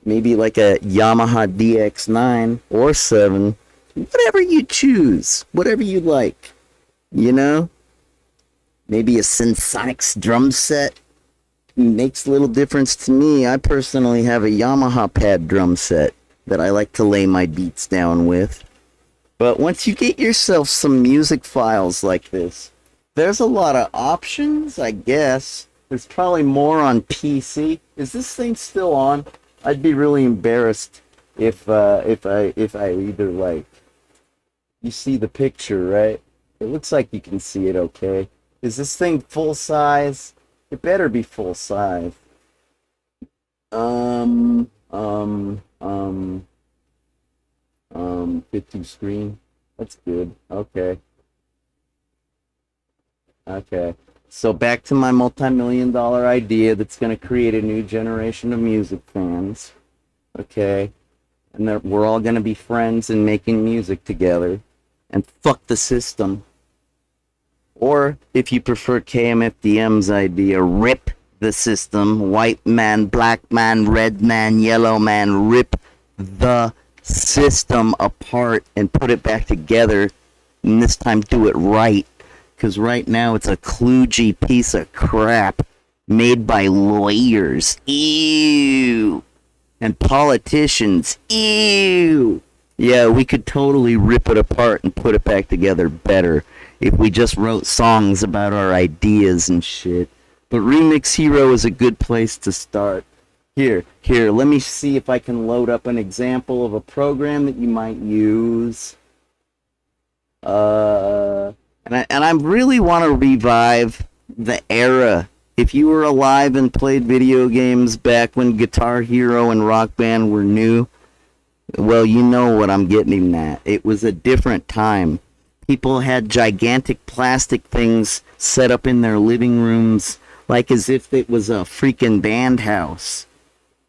maybe like a Yamaha DX9 or 7, whatever you choose, whatever you like, you know? Maybe a Sensonics drum set makes little difference to me. I personally have a Yamaha pad drum set that I like to lay my beats down with. But once you get yourself some music files like this, there's a lot of options, I guess. There's probably more on PC. Is this thing still on? I'd be really embarrassed if I either, like, you see the picture, right? It looks like you can see it okay. Is this thing full size? It better be full size. 50 screen. That's good. Okay. Okay. So back to my multi-million-dollar idea that's going to create a new generation of music fans. Okay. And that we're all going to be friends and making music together. And fuck the system. Or, if you prefer KMFDM's idea, rip the system. White man, black man, red man, yellow man, rip the system apart and put it back together. And this time do it right. Because right now it's a kludgy piece of crap made by lawyers. Ew. And politicians. Ew. Yeah, we could totally rip it apart and put it back together better if we just wrote songs about our ideas and shit. But Remix Hero is a good place to start. Here, let me see if I can load up an example of a program that you might use. And I really want to revive the era. If you were alive and played video games back when Guitar Hero and Rock Band were new, well, you know what I'm getting at. It was a different time. People had gigantic plastic things set up in their living rooms like as if it was a freaking band house.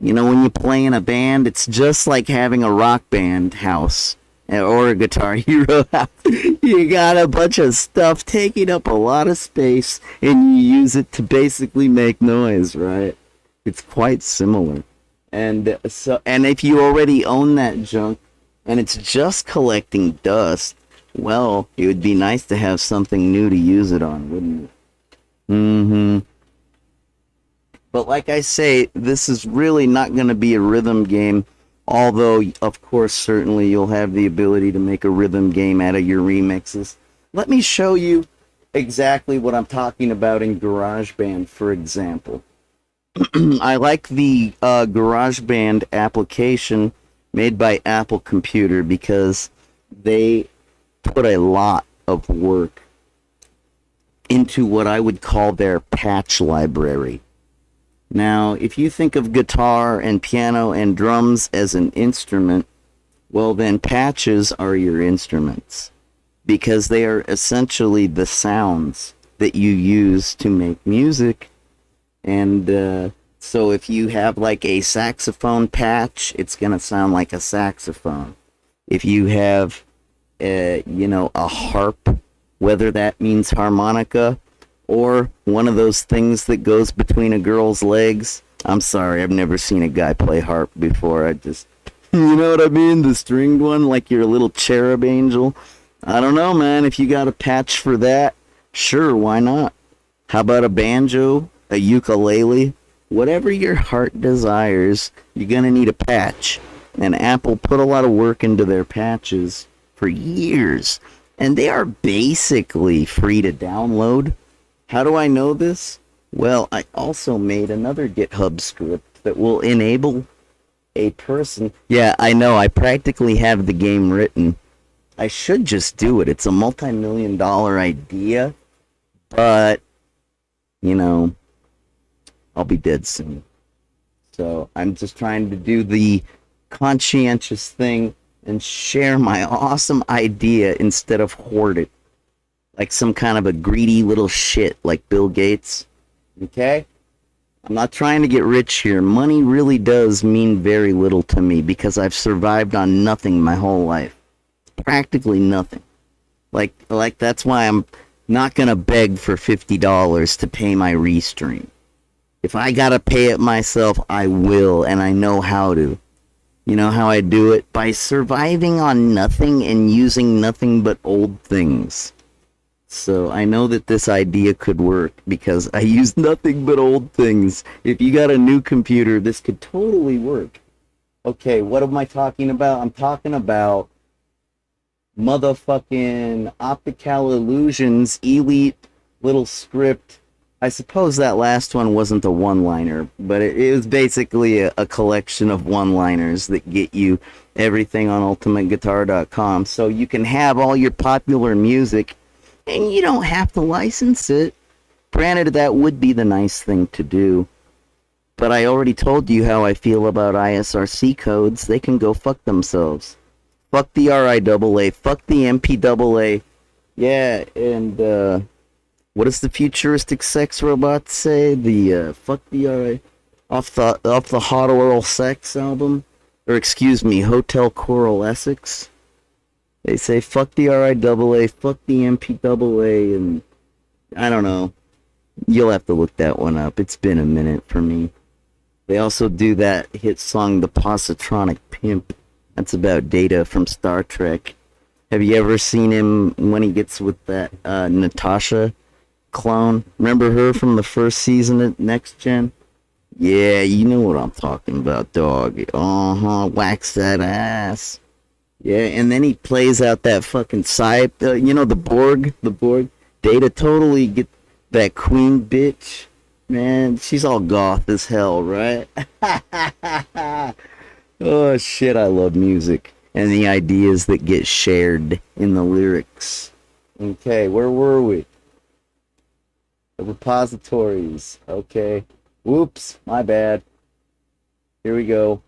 You know, when you play in a band, it's just like having a Rock Band house or a Guitar Hero house. You got a bunch of stuff taking up a lot of space and you use it to basically make noise, right? It's quite similar. And if you already own that junk and it's just collecting dust, well, it would be nice to have something new to use it on, wouldn't it? But like I say, this is really not going to be a rhythm game, although, of course, certainly you'll have the ability to make a rhythm game out of your remixes. Let me show you exactly what I'm talking about in GarageBand, for example. I like the GarageBand application made by Apple Computer because they put a lot of work into what I would call their patch library. Now, if you think of guitar and piano and drums as an instrument, well then patches are your instruments because they are essentially the sounds that you use to make music. And so if you have like a saxophone patch, it's going to sound like a saxophone. If you have, a harp, whether that means harmonica or one of those things that goes between a girl's legs. I'm sorry, I've never seen a guy play harp before. You know what I mean? The stringed one, like your little cherub angel. I don't know, man. If you got a patch for that, sure, why not? How about a banjo, a ukulele? Whatever your heart desires, you're going to need a patch. And Apple put a lot of work into their patches for years. And they are basically free to download. How do I know this? Well, I also made another GitHub script that will enable a person... Yeah, I know, I practically have the game written. I should just do it. It's a multi-million-dollar idea. But, I'll be dead soon. So I'm just trying to do the conscientious thing and share my awesome idea instead of hoard it like some kind of a greedy little shit like Bill Gates. Okay? I'm not trying to get rich here. Money really does mean very little to me because I've survived on nothing my whole life. Practically nothing. Like that's why I'm not gonna beg for $50 to pay my restream. If I gotta pay it myself, I will, and I know how to. You know how I do it? By surviving on nothing and using nothing but old things. So I know that this idea could work because I use nothing but old things. If you got a new computer, this could totally work. Okay, what am I talking about? I'm talking about motherfucking Optical Illusions Elite little script. I suppose that last one wasn't a one-liner, but it was basically a collection of one-liners that get you everything on ultimateguitar.com. So you can have all your popular music and you don't have to license it. Granted, that would be the nice thing to do. But I already told you how I feel about ISRC codes. They can go fuck themselves. Fuck the RIAA. Fuck the MPAA. Yeah, and what does the futuristic sex robot say? The fuck the RI off the Hot Oral Sex album, or excuse me, Hotel Coral Essex. They say fuck the RIAA, fuck the MPAA, and I don't know. You'll have to look that one up. It's been a minute for me. They also do that hit song, The Positronic Pimp. That's about Data from Star Trek. Have you ever seen him when he gets with that Natasha clone? Remember her from the first season at Next Gen? Yeah, you know what I'm talking about, dog. Wax that ass. Yeah, and then he plays out that fucking side, the Borg. Data totally get that queen bitch. Man, she's all goth as hell, right? Oh, shit, I love music. And the ideas that get shared in the lyrics. Okay, where were we? The repositories. Okay. Whoops, my bad. Here we go.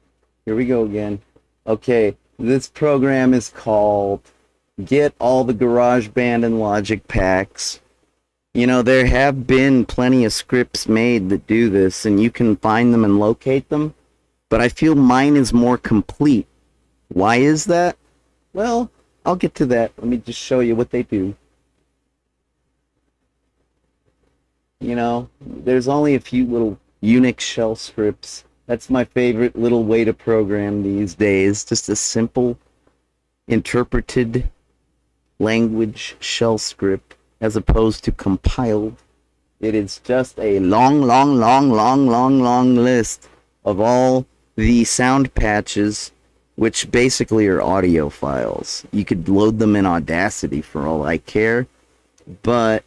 Here we go again. Okay. This program is called Get All the GarageBand and Logic Packs. You know, there have been plenty of scripts made that do this, and you can find them and locate them, but I feel mine is more complete. Why is that? Well, I'll get to that. Let me just show you what they do. You know, there's only a few little Unix shell scripts. That's my favorite little way to program these days. Just a simple interpreted language shell script as opposed to compiled. It is just a long list of all the sound patches, which basically are audio files. You could load them in Audacity for all I care, but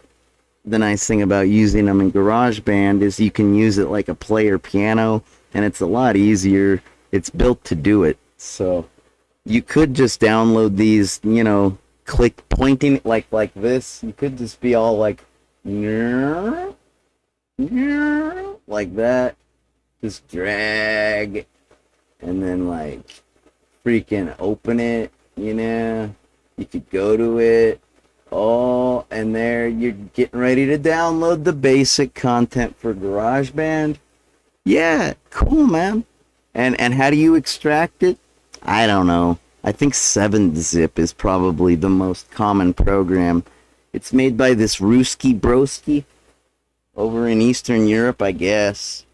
the nice thing about using them in GarageBand is you can use it like a player piano, and it's a lot easier. It's built to do it. So you could just download these, click pointing like this. You could just be all like that. Just drag and then like freaking open it, You could go to it. Oh, and there you're getting ready to download the basic content for GarageBand. Yeah, cool, man. And how do you extract it? I don't know. I think 7-Zip is probably the most common program. It's made by this Ruski Broski over in Eastern Europe, I guess.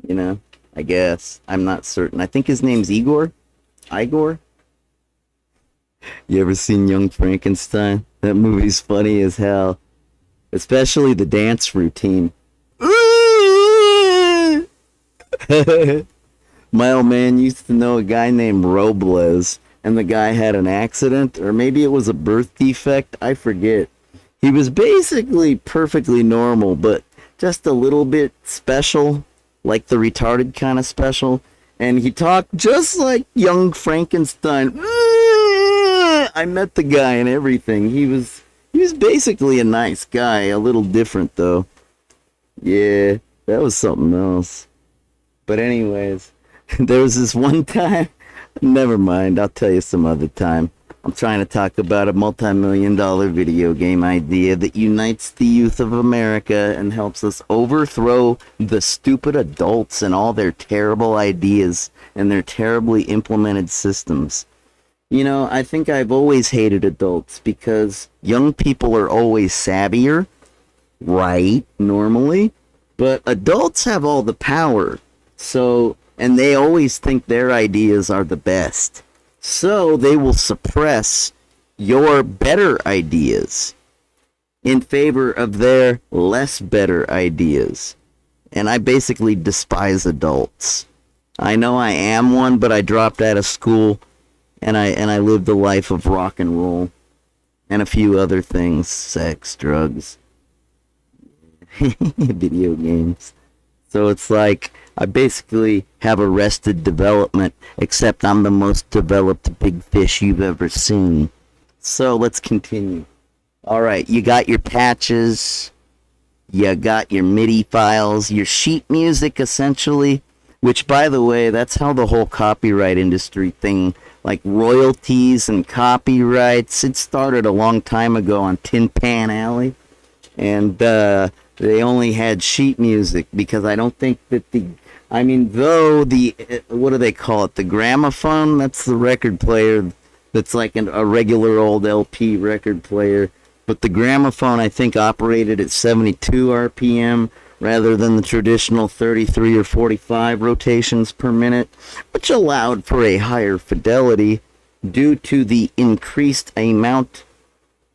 I guess. I'm not certain. I think his name's Igor. Igor? You ever seen Young Frankenstein? That movie's funny as hell. Especially the dance routine. My old man used to know a guy named Robles, and the guy had an accident, or maybe it was a birth defect, I forget. He was basically perfectly normal, but just a little bit special, like the retarded kind of special, and he talked just like Young Frankenstein. I met the guy and everything. He was basically a nice guy, a little different though. Yeah, that was something else. But anyways, there was this one time Never mind. I'll tell you some other time. I'm trying to talk about a multi-million-dollar video game idea that unites the youth of America and helps us overthrow the stupid adults and all their terrible ideas and their terribly implemented systems. You know, I think I've always hated adults because young people are always savvier, right, normally, but adults have all the power. So, and they always think their ideas are the best. So they will suppress your better ideas in favor of their less better ideas. And I basically despise adults. I know I am one, but I dropped out of school and I lived a life of rock and roll and a few other things, sex, drugs, video games. So it's like I basically have arrested development, except I'm the most developed big fish you've ever seen. So let's continue. Alright, you got your patches, you got your MIDI files, your sheet music essentially, which by the way, that's how the whole copyright industry thing, like royalties and copyrights, it started a long time ago on Tin Pan Alley. And they only had sheet music because I don't think that though what do they call it? The gramophone? That's the record player that's like a regular old LP record player. But the gramophone, I think, operated at 72 RPM rather than the traditional 33 or 45 rotations per minute, which allowed for a higher fidelity due to the increased amount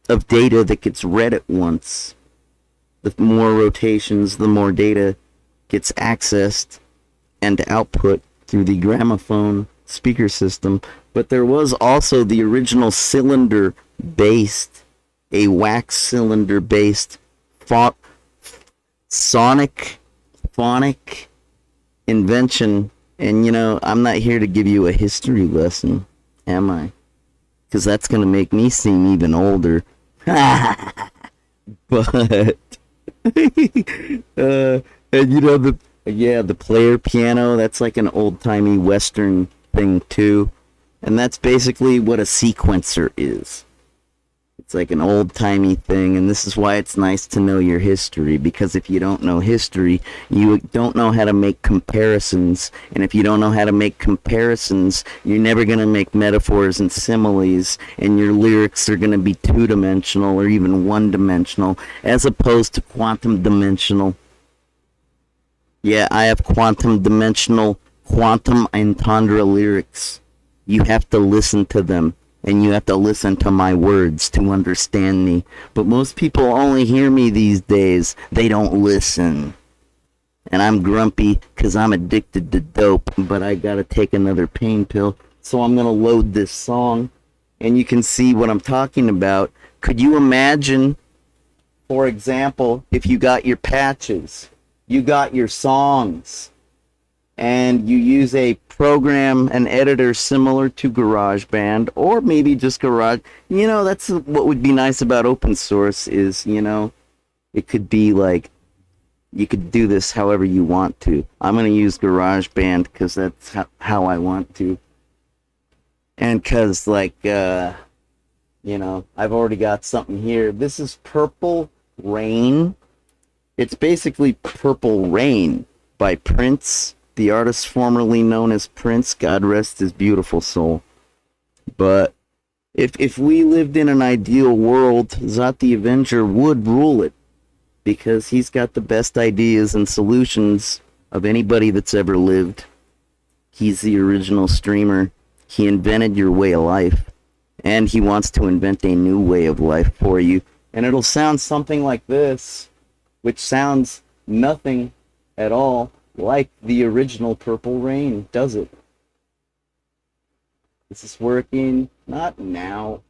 of data that gets read at once. The more rotations, the more data gets accessed and output through the gramophone speaker system. But there was also the original cylinder-based, a wax cylinder-based phonic invention. And, you know, I'm not here to give you a history lesson, am I? Because that's going to make me seem even older. But... and you know the player piano, that's like an old-timey Western thing too, and that's basically what a sequencer is. It's like an old-timey thing, and this is why it's nice to know your history, because if you don't know history, you don't know how to make comparisons, and if you don't know how to make comparisons, you're never going to make metaphors and similes, and your lyrics are going to be two-dimensional or even one-dimensional, as opposed to quantum-dimensional. Yeah, I have quantum-dimensional, quantum entendre lyrics. You have to listen to them. And you have to listen to my words to understand me. But most people only hear me these days. They don't listen. And I'm grumpy because I'm addicted to dope. But I gotta take another pain pill. So I'm gonna load this song. And you can see what I'm talking about. Could you imagine, for example, if you got your patches, you got your songs, and you use a program, an editor similar to GarageBand, or maybe just Garage. You know, that's what would be nice about open source is, you know, it could be like, you could do this however you want to. I'm going to use GarageBand because that's how I want to. And because, like, you know, I've already got something here. This is Purple Rain. It's basically Purple Rain by Prince, the artist formerly known as Prince. God rest his beautiful soul. But if we lived in an ideal world, Zot the Avenger would rule it, because he's got the best ideas and solutions of anybody that's ever lived. He's the original streamer. He invented your way of life, and he wants to invent a new way of life for you. And it'll sound something like this, which sounds nothing at all like the original Purple Rain, does it? Is this working? Not now.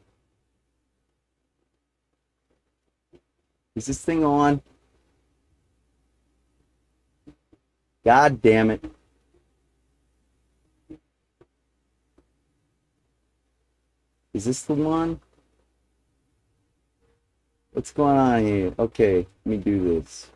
Is this thing on? God damn it. Is this the one? What's going on here? Okay, let me do this.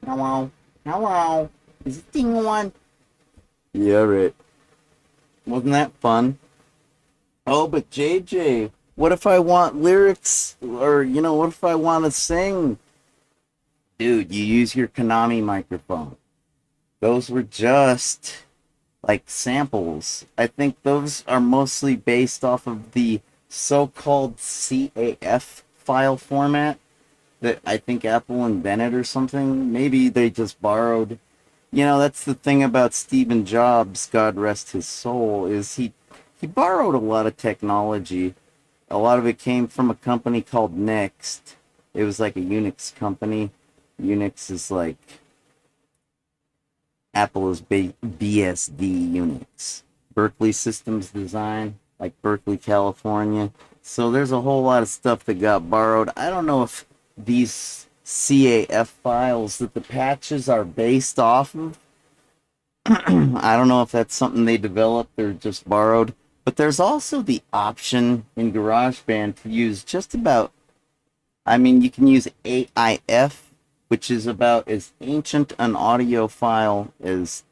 Hello? Hello? Is it thing on? Yeah, right. Wasn't that fun? Oh, but JJ, what if I want lyrics? Or, what if I want to sing? Dude, you use your Konami microphone. Those were just like samples. I think those are mostly based off of the so-called CAF file format that I think Apple invented or something. Maybe they just borrowed. That's the thing about Stephen Jobs, God rest his soul, is he borrowed a lot of technology. A lot of it came from a company called Next. It was like a Unix company. Unix is like Apple is BSD Unix. Berkeley Systems Design, like Berkeley, California. So there's a whole lot of stuff that got borrowed. I don't know if these CAF files that the patches are based off of, I don't know if that's something they developed or just borrowed. But there's also the option in GarageBand to use just about, you can use AIF, which is about as ancient an audio file as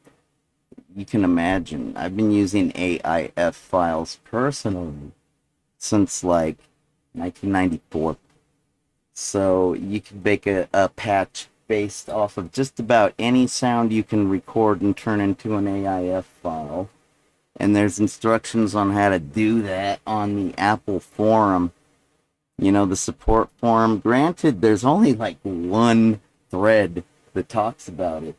you can imagine. I've been using AIF files personally since like 1994. So you can make a patch based off of just about any sound you can record and turn into an AIF file. And there's instructions on how to do that on the Apple forum. The support forum. Granted, there's only like one thread that talks about it.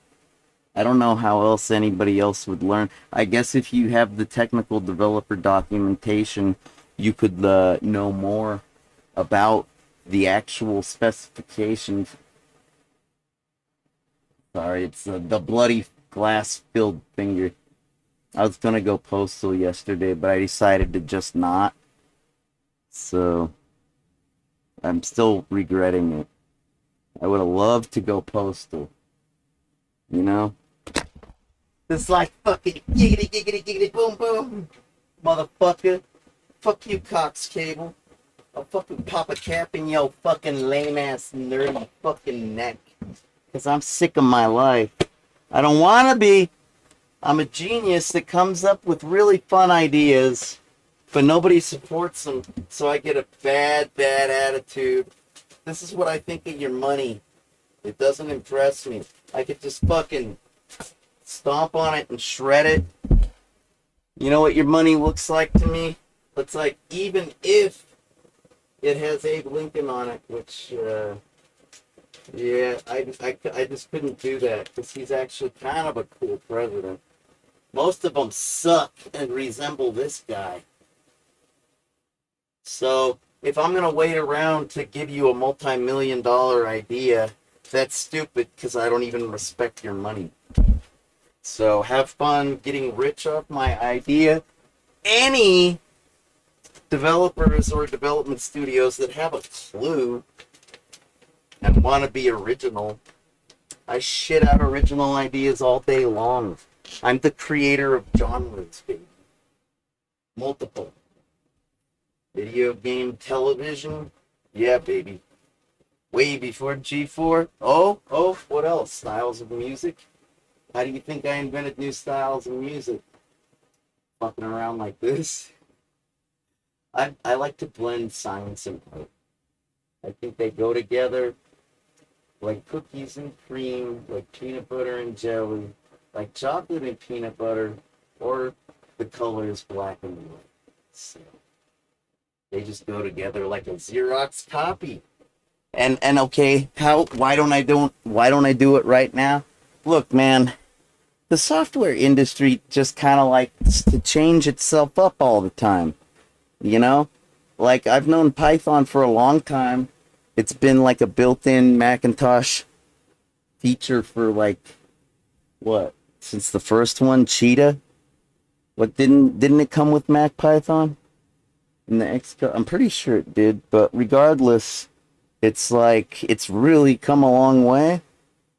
I don't know how else anybody else would learn. I guess if you have the technical developer documentation, you could know more about the actual specifications. Sorry, it's the bloody glass-filled finger. I was gonna go postal yesterday, but I decided to just not. So, I'm still regretting it. I would have loved to go postal. It's like fucking giggity, giggity, giggity, boom, boom. Motherfucker. Fuck you, Cox Cable. I'll fucking pop a cap in your fucking lame-ass, nerdy fucking neck. Because I'm sick of my life. I don't want to be. I'm a genius that comes up with really fun ideas, but nobody supports them, so I get a bad attitude. This is what I think of your money. It doesn't impress me. I could just fucking stomp on it and shred it. You know what your money looks like to me? Looks like, even if it has Abe Lincoln on it, which, yeah, I just couldn't do that, because he's actually kind of a cool president. Most of them suck and resemble this guy. So, if I'm going to wait around to give you a multi-million-dollar idea, that's stupid, because I don't even respect your money. So, have fun getting rich off my idea. Any developers or development studios that have a clue and want to be original, I shit out original ideas all day long. I'm the creator of genres, baby. Multiple. Video game, television, yeah, baby. Way before G4. Oh, what else? Styles of music. How do you think I invented new styles of music? Fucking around like this. I like to blend science and art. I think they go together like cookies and cream, like peanut butter and jelly, like chocolate and peanut butter, or the colors black and white. So, They just go together like a Xerox copy. And okay, why don't I do it right now? Look, man, the software industry just kind of likes to change itself up all the time. You know? Like, I've known Python for a long time. It's been like a built-in Macintosh feature for like, what? Since the first one, Cheetah? What, didn't it come with MacPython? In the Xcode? I'm pretty sure it did, but regardless, it's like, it's really come a long way.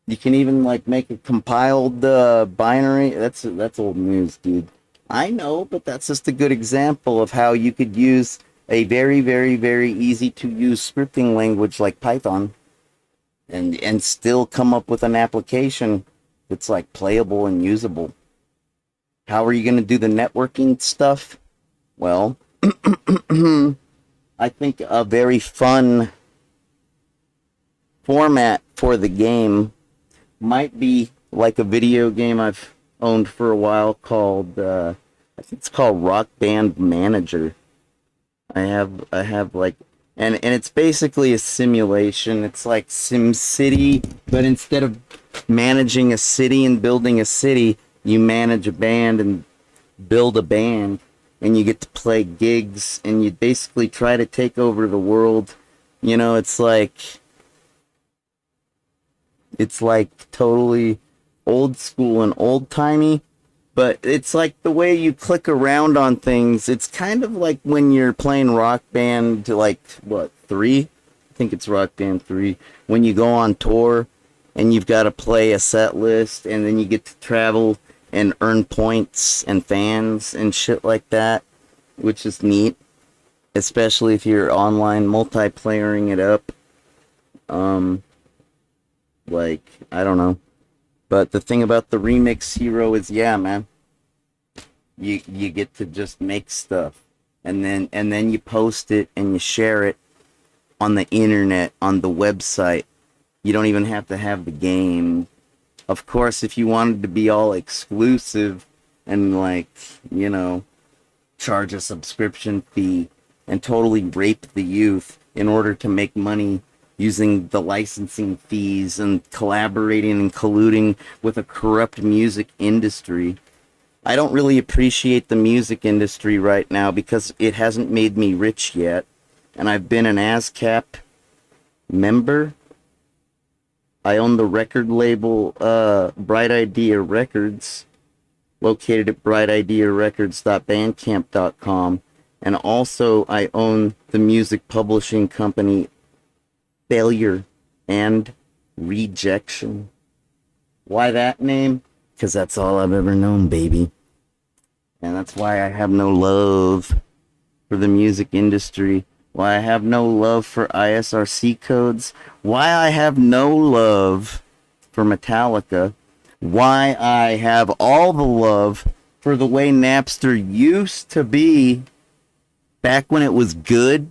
You can even like make a compiled binary. That's old news, dude. I know, but that's just a good example of how you could use a very, very, very easy to use scripting language like Python and still come up with an application that's like playable and usable. How are you going to do the networking stuff? Well, I think a very fun format for the game might be like a video game I've owned for a while called I think it's called Rock Band Manager. I have like and it's basically a simulation. It's like SimCity, but instead of managing a city and building a city, you manage a band and build a band, and you get to play gigs, and you basically try to take over the world. You know, it's like totally old school and old timey, but it's like the way you click around on things. It's kind of like when you're playing Rock Band, like, what, 3? I think it's Rock Band 3. When you go on tour and you've got to play a set list, and then you get to travel and earn points and fans and shit like that, which is neat, especially if you're online multiplayering it up. Like, I don't know. But the thing about the Remix Hero is, yeah, man, you get to just make stuff, and then you post it and you share it on the internet, on the website. You don't even have to have the game. Of course, if you wanted to be all exclusive and, like, you know, charge a subscription fee and totally rape the youth in order to make money using the licensing fees and collaborating and colluding with a corrupt music industry. I don't really appreciate the music industry right now because it hasn't made me rich yet. And I've been an ASCAP member. I own the record label Bright Idea Records, located at brightidearecords.bandcamp.com. And also I own the music publishing company Failure and Rejection. Why that name? Because that's all I've ever known, baby. And that's why I have no love for the music industry. Why I have no love for ISRC codes. Why I have no love for Metallica. Why I have all the love for the way Napster used to be back when it was good.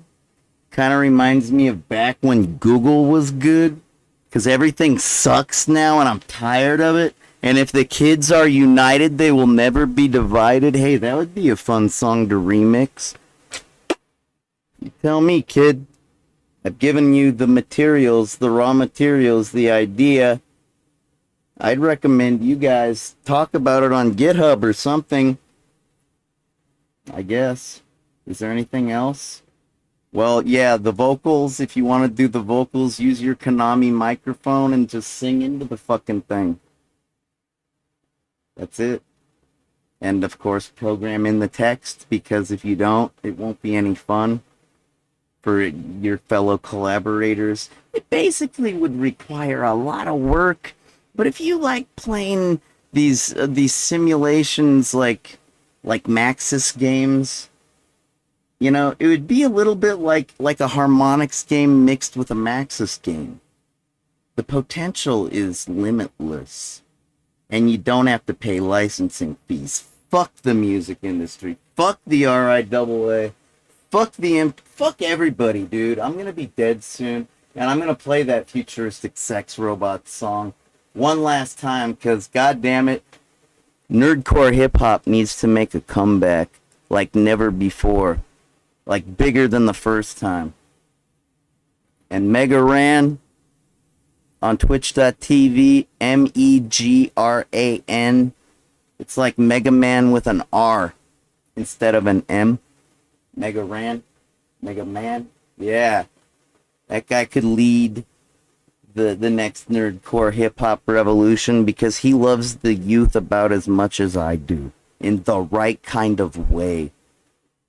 Kind of reminds me of back when Google was good, because everything sucks now and I'm tired of it. And if the kids are united, they will never be divided. Hey, that would be a fun song to remix. You tell me, kid. I've given you the materials, the raw materials, the idea. I'd recommend you guys talk about it on GitHub or something. I guess. Is there anything else? Well, yeah, the vocals, if you want to do the vocals, use your Konami microphone and just sing into the fucking thing. That's it. And, of course, program in the text, because if you don't, it won't be any fun for your fellow collaborators. It basically would require a lot of work, but if you like playing these simulations like Maxis games, you know, it would be a little bit like a harmonics game mixed with a Maxis game. The potential is limitless. And you don't have to pay licensing fees. Fuck the music industry. Fuck the RIAA. Fuck everybody, dude. I'm gonna be dead soon. And I'm gonna play that futuristic sex robot song one last time, because goddamn it, nerdcore hip-hop needs to make a comeback like never before. like bigger than the first time. And Mega Ran on twitch.tv, MEGRAN. It's like Mega Man with an R instead of an M. Mega Ran, Mega Man. Yeah, that guy could lead the next nerdcore hip-hop revolution because he loves the youth about as much as I do, in the right kind of way,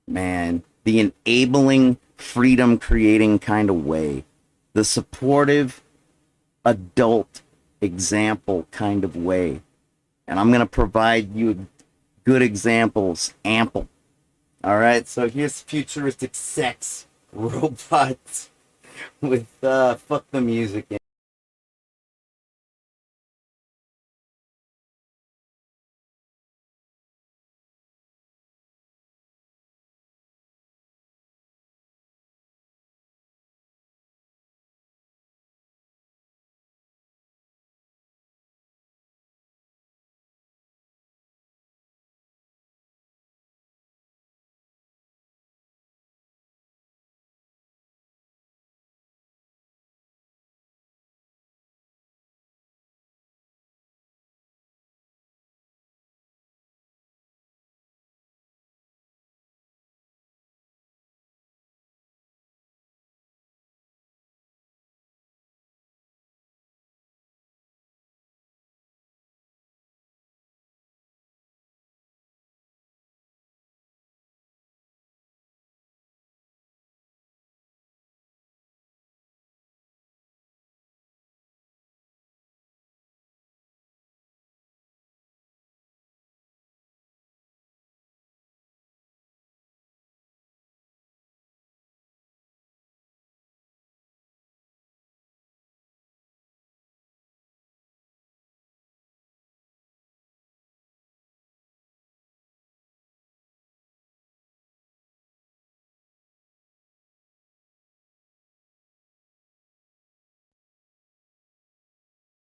man. The enabling, freedom-creating kind of way. The supportive, adult example kind of way. And I'm going to provide you good examples, ample. Alright, so here's futuristic sex robots with fuck the music in.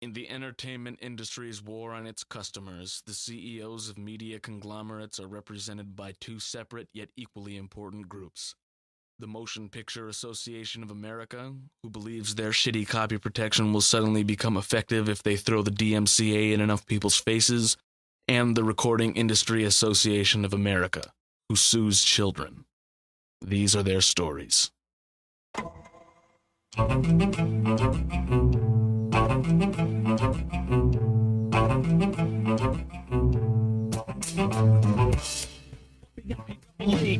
In the entertainment industry's war on its customers, the CEOs of media conglomerates are represented by two separate yet equally important groups. The Motion Picture Association of America, who believes their shitty copy protection will suddenly become effective if they throw the DMCA in enough people's faces, and the Recording Industry Association of America, who sues children. These are their stories.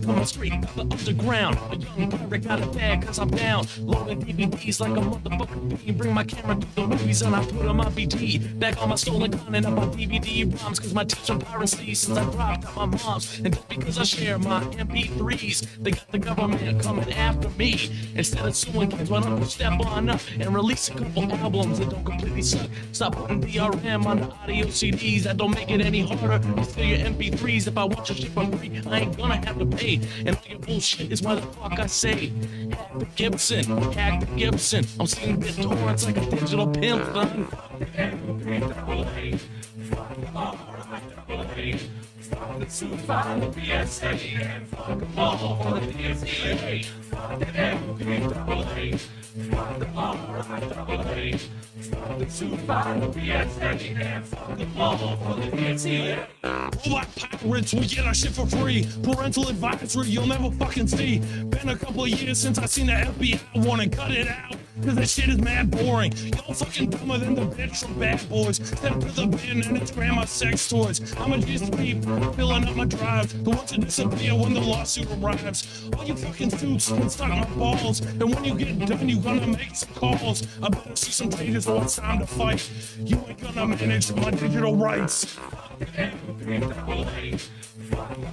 Coming straight out the underground. A young pirate got a bag cause I'm down. Loading DVDs like a motherfucking fiend. Bring my camera to the movies and I put them on BT. Back on my stolen content up on DVD ROMs cause my tips on piracy since I dropped out my mom's. And just because I share my MP3s, they got the government coming after me. Instead of suing kids, why don't you step on up and release a couple albums that don't completely suck. Stop putting DRM on the audio CDs. That don't make it any harder to steal your MP3s. If I want your shit for free, I ain't gonna have to pay. And all your bullshit is why the fuck I say hack the Gibson. I'm seeing BitTorrents like a digital pimp, son. Fuck the 2-5 BSA and fuck them all for the DMCA. Fuck the MPAA. Fuck the RIAA. Fuck the 2-5 BSA and fuck them all for the DMCA. Black pirates, we get our shit for free. Parental advisory, you'll never fucking see. Been a couple of years since I seen the FBI warning, cut it out. Cause that shit is mad boring. Y'all fucking dumber than the bitch from Bad Boys. Step to the bin and it's grandma sex toys. I'm a G3, filling up my drive. The ones that disappear when the lawsuit arrives. All you fucking suits can suck my balls. And when you get done, you gonna make some calls. I better see some changes or it's time to fight. You ain't gonna manage my digital rights. Fuck the MPAA. Fuck the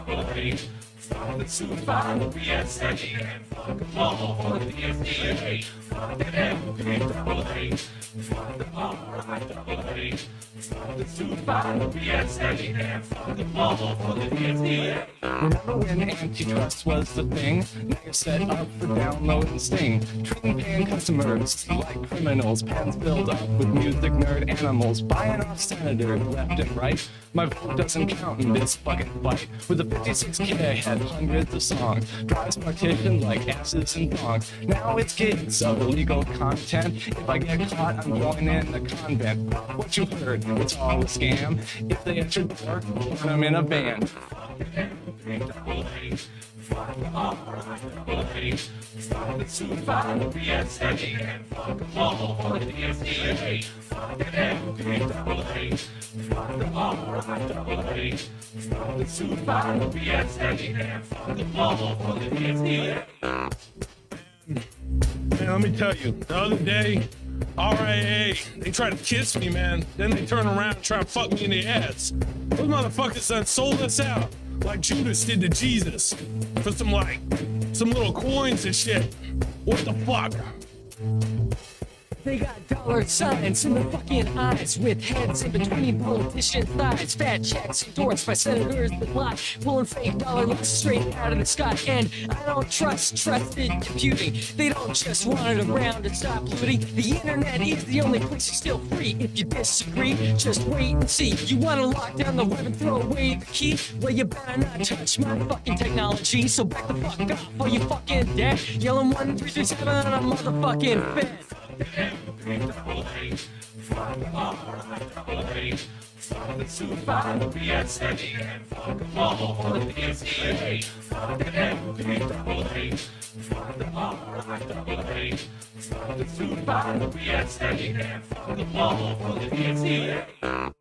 RIAA. Fuck the 2-5 BSA and fuck them all for the DMCA. Fuck the MPAA. Fuck the RIAA. Fuck the 2-5 BSA and fuck them all for the DMCA. Remember when antitrust was the thing? Now you're set up for download and sting. Treating paying customers like criminals. Pens filled up with music nerd animals. Buying off senators left and right. My vote doesn't count in this fucking fight. With a 56K, I had hundreds of songs. Drives partition like asses and thongs. Now it's gigs of illegal content. If I get caught, I'm going in the convent. What you heard, it's all a scam. If they at your door, put them in a van. Fuck the RIAA, fuck the Supervisor BSA, and fuck them all for the DSEA. Fuck the MPAA, fuck the RIAA, fuck the Supervisor BSA, and fuck them all for the DSEA. Man, let me tell you, the other day, RIA, they tried to kiss me, man. Then they turn around and try to fuck me in the ass. Those motherfuckers done sold us out like Judas did to Jesus for some little coins and shit. What the fuck? They got dollar signs in the fucking eyes with heads in between politician thighs. Fat checks endorsed by senators that lie, pulling fake dollar notes straight out of the sky. And I don't trust trusted computing. They don't just want it around and stop looting. The internet is the only place you're still free. If you disagree, just wait and see. You want to lock down the web and throw away the key? Well, you better not touch my fucking technology. So back the fuck off or you fucking dead. Yelling 1337 on a motherfucking bed. MPAA, fuck the RIAA, fuck the Supervisor BSA, and fuck them all for the DSEA. Fuck the MPAA, fuck the RIAA, fuck the Supervisor BSA, and fuck them all for the DSEA.